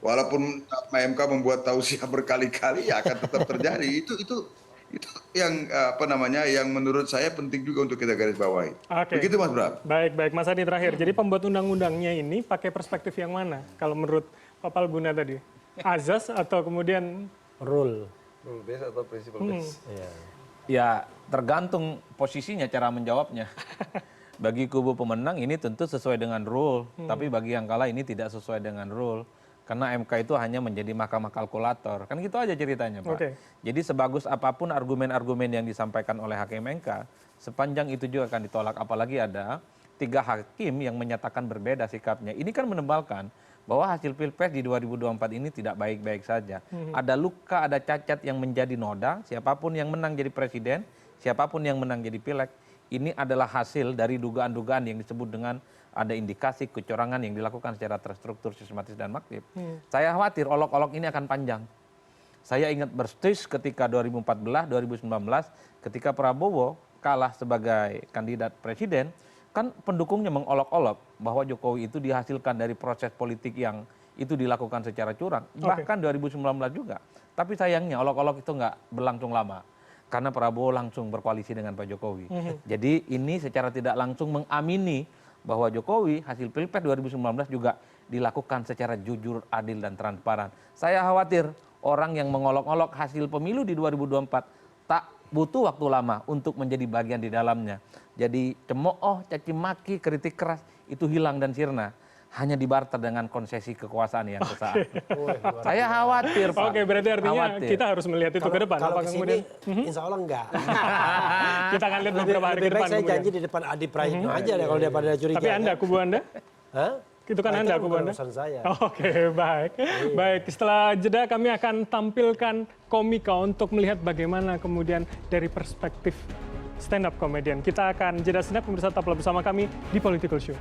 Walaupun MK membuat tausiah berkali-kali, ya akan tetap terjadi. Itu yang yang menurut saya penting juga untuk kita garis bawahi. Begitu Mas Bram. Baik Mas Adi terakhir. Jadi pembuat undang-undangnya ini pakai perspektif yang mana? Kalau menurut Pak Palguna tadi, azas atau kemudian rule based atau principle based? Ya tergantung posisinya cara menjawabnya. Bagi kubu pemenang ini tentu sesuai dengan rule, tapi bagi yang kalah ini tidak sesuai dengan rule. Karena MK itu hanya menjadi mahkamah kalkulator. Kan gitu aja ceritanya Pak. Jadi sebagus apapun argumen-argumen yang disampaikan oleh hakim MK, sepanjang itu juga akan ditolak. Apalagi ada 3 hakim yang menyatakan berbeda sikapnya. Ini kan menebalkan bahwa hasil Pilpres di 2024 ini tidak baik-baik saja. Ada luka, ada cacat yang menjadi noda, siapapun yang menang jadi presiden, siapapun yang menang jadi pileg, ini adalah hasil dari dugaan-dugaan yang disebut dengan ada indikasi kecurangan yang dilakukan secara terstruktur, sistematis, dan masif. Saya khawatir olok-olok ini akan panjang. Saya ingat persis ketika 2014, 2019, ketika Prabowo kalah sebagai kandidat presiden, kan pendukungnya mengolok-olok bahwa Jokowi itu dihasilkan dari proses politik yang itu dilakukan secara curang. Bahkan 2019 juga. Tapi sayangnya olok-olok itu nggak berlangsung lama. Karena Prabowo langsung berkoalisi dengan Pak Jokowi. Jadi ini secara tidak langsung mengamini bahwa Jokowi hasil Pilpres 2019 juga dilakukan secara jujur, adil, dan transparan. Saya khawatir orang yang mengolok-olok hasil pemilu di 2024 tak butuh waktu lama untuk menjadi bagian di dalamnya. Jadi cemooh, caci maki, kritik keras itu hilang dan sirna. Hanya dibarter dengan konsesi kekuasaan yang sesaat. Saya khawatir Pak. Oke, berarti artinya kita harus melihat itu ke depan. Kalau kesini, insya Allah enggak. Kita akan lihat beberapa hari ke depan. Saya janji di depan Adi Praitno aja deh kalau dia pada curiga. Tapi Anda, kubu Anda? Hah? Itu kan Anda, kubu Anda? Saya. Oke, baik. Baik, setelah jeda kami akan tampilkan komika untuk melihat bagaimana kemudian dari perspektif stand up comedian. Kita akan jeda sejenak, pemirsa, tetaplah bersama kami di Political Show.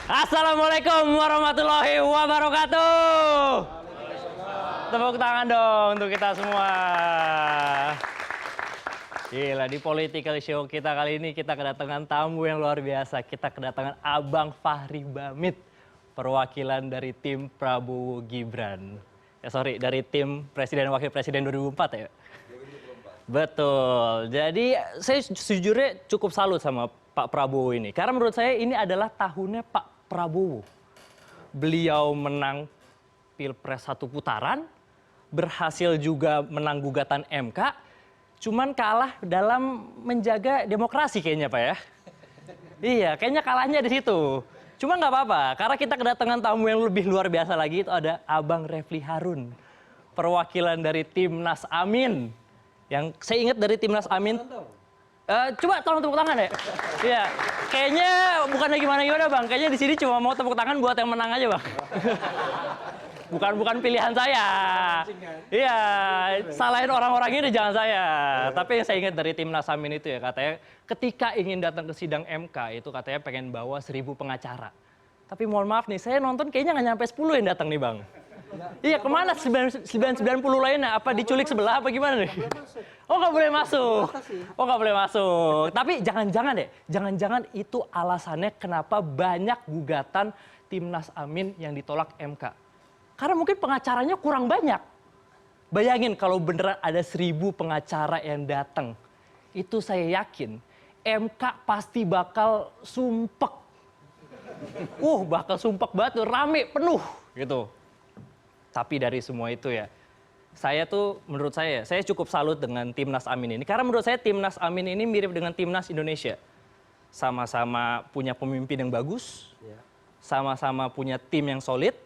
Assalamualaikum warahmatullahi wabarakatuh. Tepuk tangan dong untuk kita semua. Gila, di Political Show kita kali ini kita kedatangan tamu yang luar biasa. Kita kedatangan Abang Fahri Bamit, perwakilan dari tim Prabowo Gibran. Dari tim Presiden Wakil Presiden 2004 ya? 2024. Betul. Jadi saya sejujurnya cukup salut sama Pak Prabowo ini. Karena menurut saya ini adalah tahunnya Pak Prabowo. Beliau menang Pilpres 1 putaran, berhasil juga menang gugatan MK, cuman kalah dalam menjaga demokrasi kayaknya Pak ya. Iya, kayaknya kalahnya di situ. Cuma nggak apa-apa, karena kita kedatangan tamu yang lebih luar biasa lagi, itu ada Abang Refli Harun, perwakilan dari Timnas Amin. Yang saya ingat dari Timnas Amin, coba tolong tepuk tangan ya. Iya, kayaknya bukan gimana-gimana Bang, kayaknya di sini cuma mau tepuk tangan buat yang menang aja Bang. Bukan pilihan saya. Iya, salahin orang-orang ini jangan saya. Tapi yang saya ingat dari Timnas Amin itu ya, katanya ketika ingin datang ke sidang MK itu katanya pengen bawa 1000 pengacara. Tapi mohon maaf nih, saya nonton kayaknya nggak nyampe 10 yang datang nih Bang. Iya, kemana 90 lainnya? Apa diculik sebelah apa gimana nih? Oh nggak boleh masuk. Oh nggak boleh masuk. Tapi jangan-jangan deh, jangan-jangan itu alasannya kenapa banyak gugatan Timnas Amin yang ditolak MK. Karena mungkin pengacaranya kurang banyak. Bayangin kalau beneran ada 1000 pengacara yang datang. Itu saya yakin MK pasti bakal sumpek. Bakal sumpek banget, rame, penuh gitu. Tapi dari semua itu ya, menurut saya cukup salut dengan Timnas Amin ini. Karena menurut saya Timnas Amin ini mirip dengan Timnas Indonesia. Sama-sama punya pemimpin yang bagus, sama-sama punya tim yang solid.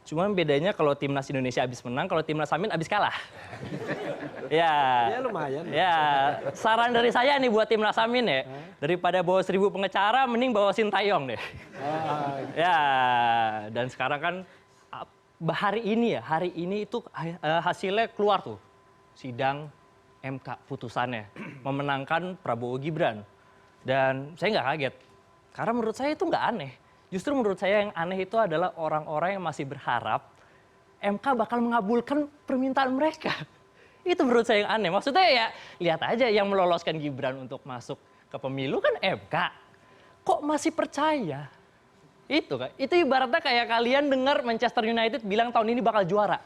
Cuma bedanya kalau Timnas Indonesia habis menang, kalau Timnas Amin habis kalah. Ya lumayan. Ya, saran dari saya nih buat Timnas Amin ya, daripada bawa 1000 pengacara, mending bawa Sintayong deh. Ya, dan sekarang kan hari ini itu hasilnya keluar tuh, sidang MK putusannya memenangkan Prabowo Gibran. Dan saya nggak kaget, karena menurut saya itu nggak aneh. Justru menurut saya yang aneh itu adalah orang-orang yang masih berharap MK bakal mengabulkan permintaan mereka. Itu menurut saya yang aneh. Maksudnya ya lihat aja yang meloloskan Gibran untuk masuk ke pemilu kan MK. Kok masih percaya? Itu kan. Itu ibaratnya kayak kalian dengar Manchester United bilang tahun ini bakal juara.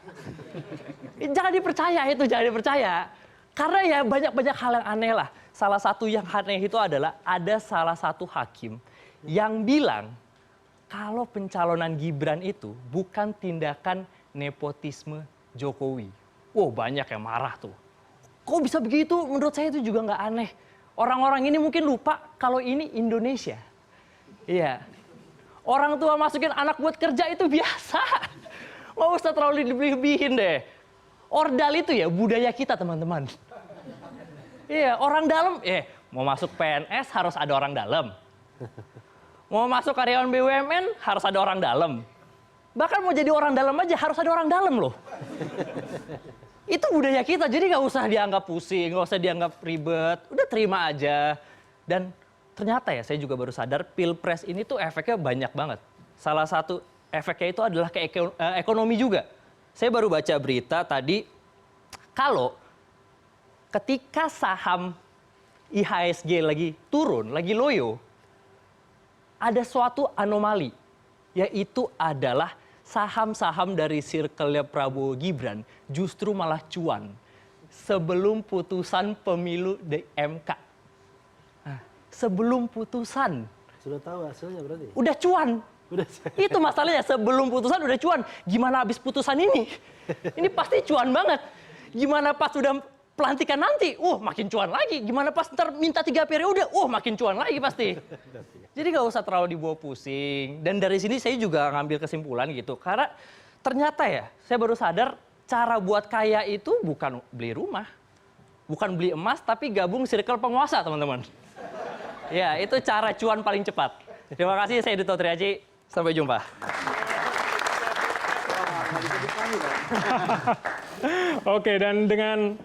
Jangan dipercaya itu, jangan dipercaya. Karena ya banyak hal yang aneh lah. Salah satu yang aneh itu adalah ada salah satu hakim yang bilang kalau pencalonan Gibran itu bukan tindakan nepotisme Jokowi. Banyak yang marah tuh. Kok bisa begitu? Menurut saya itu juga nggak aneh. Orang-orang ini mungkin lupa kalau ini Indonesia. Iya. Orang tua masukin anak buat kerja itu biasa. Nggak usah terlalu dilebih-lebihin deh. Ordal itu ya budaya kita teman-teman. Iya, orang dalam, mau masuk PNS harus ada orang dalam. Mau masuk karyawan BUMN harus ada orang dalam. Bahkan mau jadi orang dalam aja harus ada orang dalam loh. Itu budaya kita, jadi nggak usah dianggap pusing, nggak usah dianggap ribet. Udah terima aja. Dan ternyata ya saya juga baru sadar Pilpres ini tuh efeknya banyak banget. Salah satu efeknya itu adalah ke ekonomi juga. Saya baru baca berita tadi kalau ketika saham IHSG lagi turun, lagi loyo, ada suatu anomali, yaitu adalah saham-saham dari circle-nya Prabowo Gibran justru malah cuan sebelum putusan pemilu di MK. Nah, sebelum putusan. Sudah tahu hasilnya berarti? Udah cuan. Itu masalahnya, sebelum putusan udah cuan. Gimana habis putusan ini? Ini pasti cuan banget. Gimana pas udah pelantikan nanti? Makin cuan lagi. Gimana pas ntar minta 3 periode? Makin cuan lagi pasti. Jadi nggak usah terlalu dibawa pusing. Dan dari sini saya juga ngambil kesimpulan gitu. Karena ternyata ya, saya baru sadar cara buat kaya itu bukan beli rumah. Bukan beli emas, tapi gabung circle penguasa, teman-teman. Ya, itu cara cuan paling cepat. Terima kasih, saya Duto Triaji. Sampai jumpa. Oke, dan dengan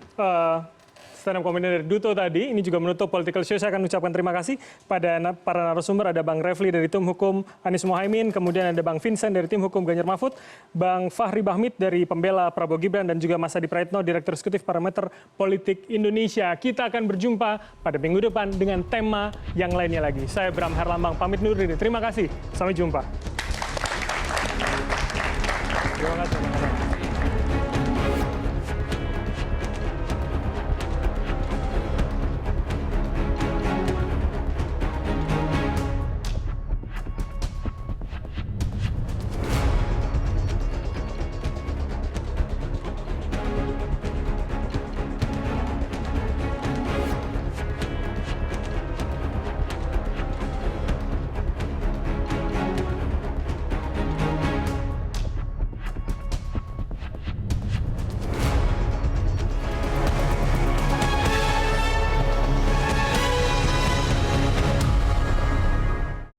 stand up comedy dari Duto tadi, ini juga menutup Political Show. Saya akan ucapkan terima kasih pada para narasumber. Ada Bang Refli dari tim hukum Anies Mohaimin, kemudian ada Bang Vincent dari tim hukum Ganjar Mahfud, Bang Fahri Bahmit dari pembela Prabowo Gibran, dan juga Mas Adi Praetno, Direktur Eksekutif Parameter Politik Indonesia. Kita akan berjumpa pada minggu depan dengan tema yang lainnya lagi. Saya Bram Herlambang, pamit undur diri. Terima kasih, sampai jumpa. Terima kasih.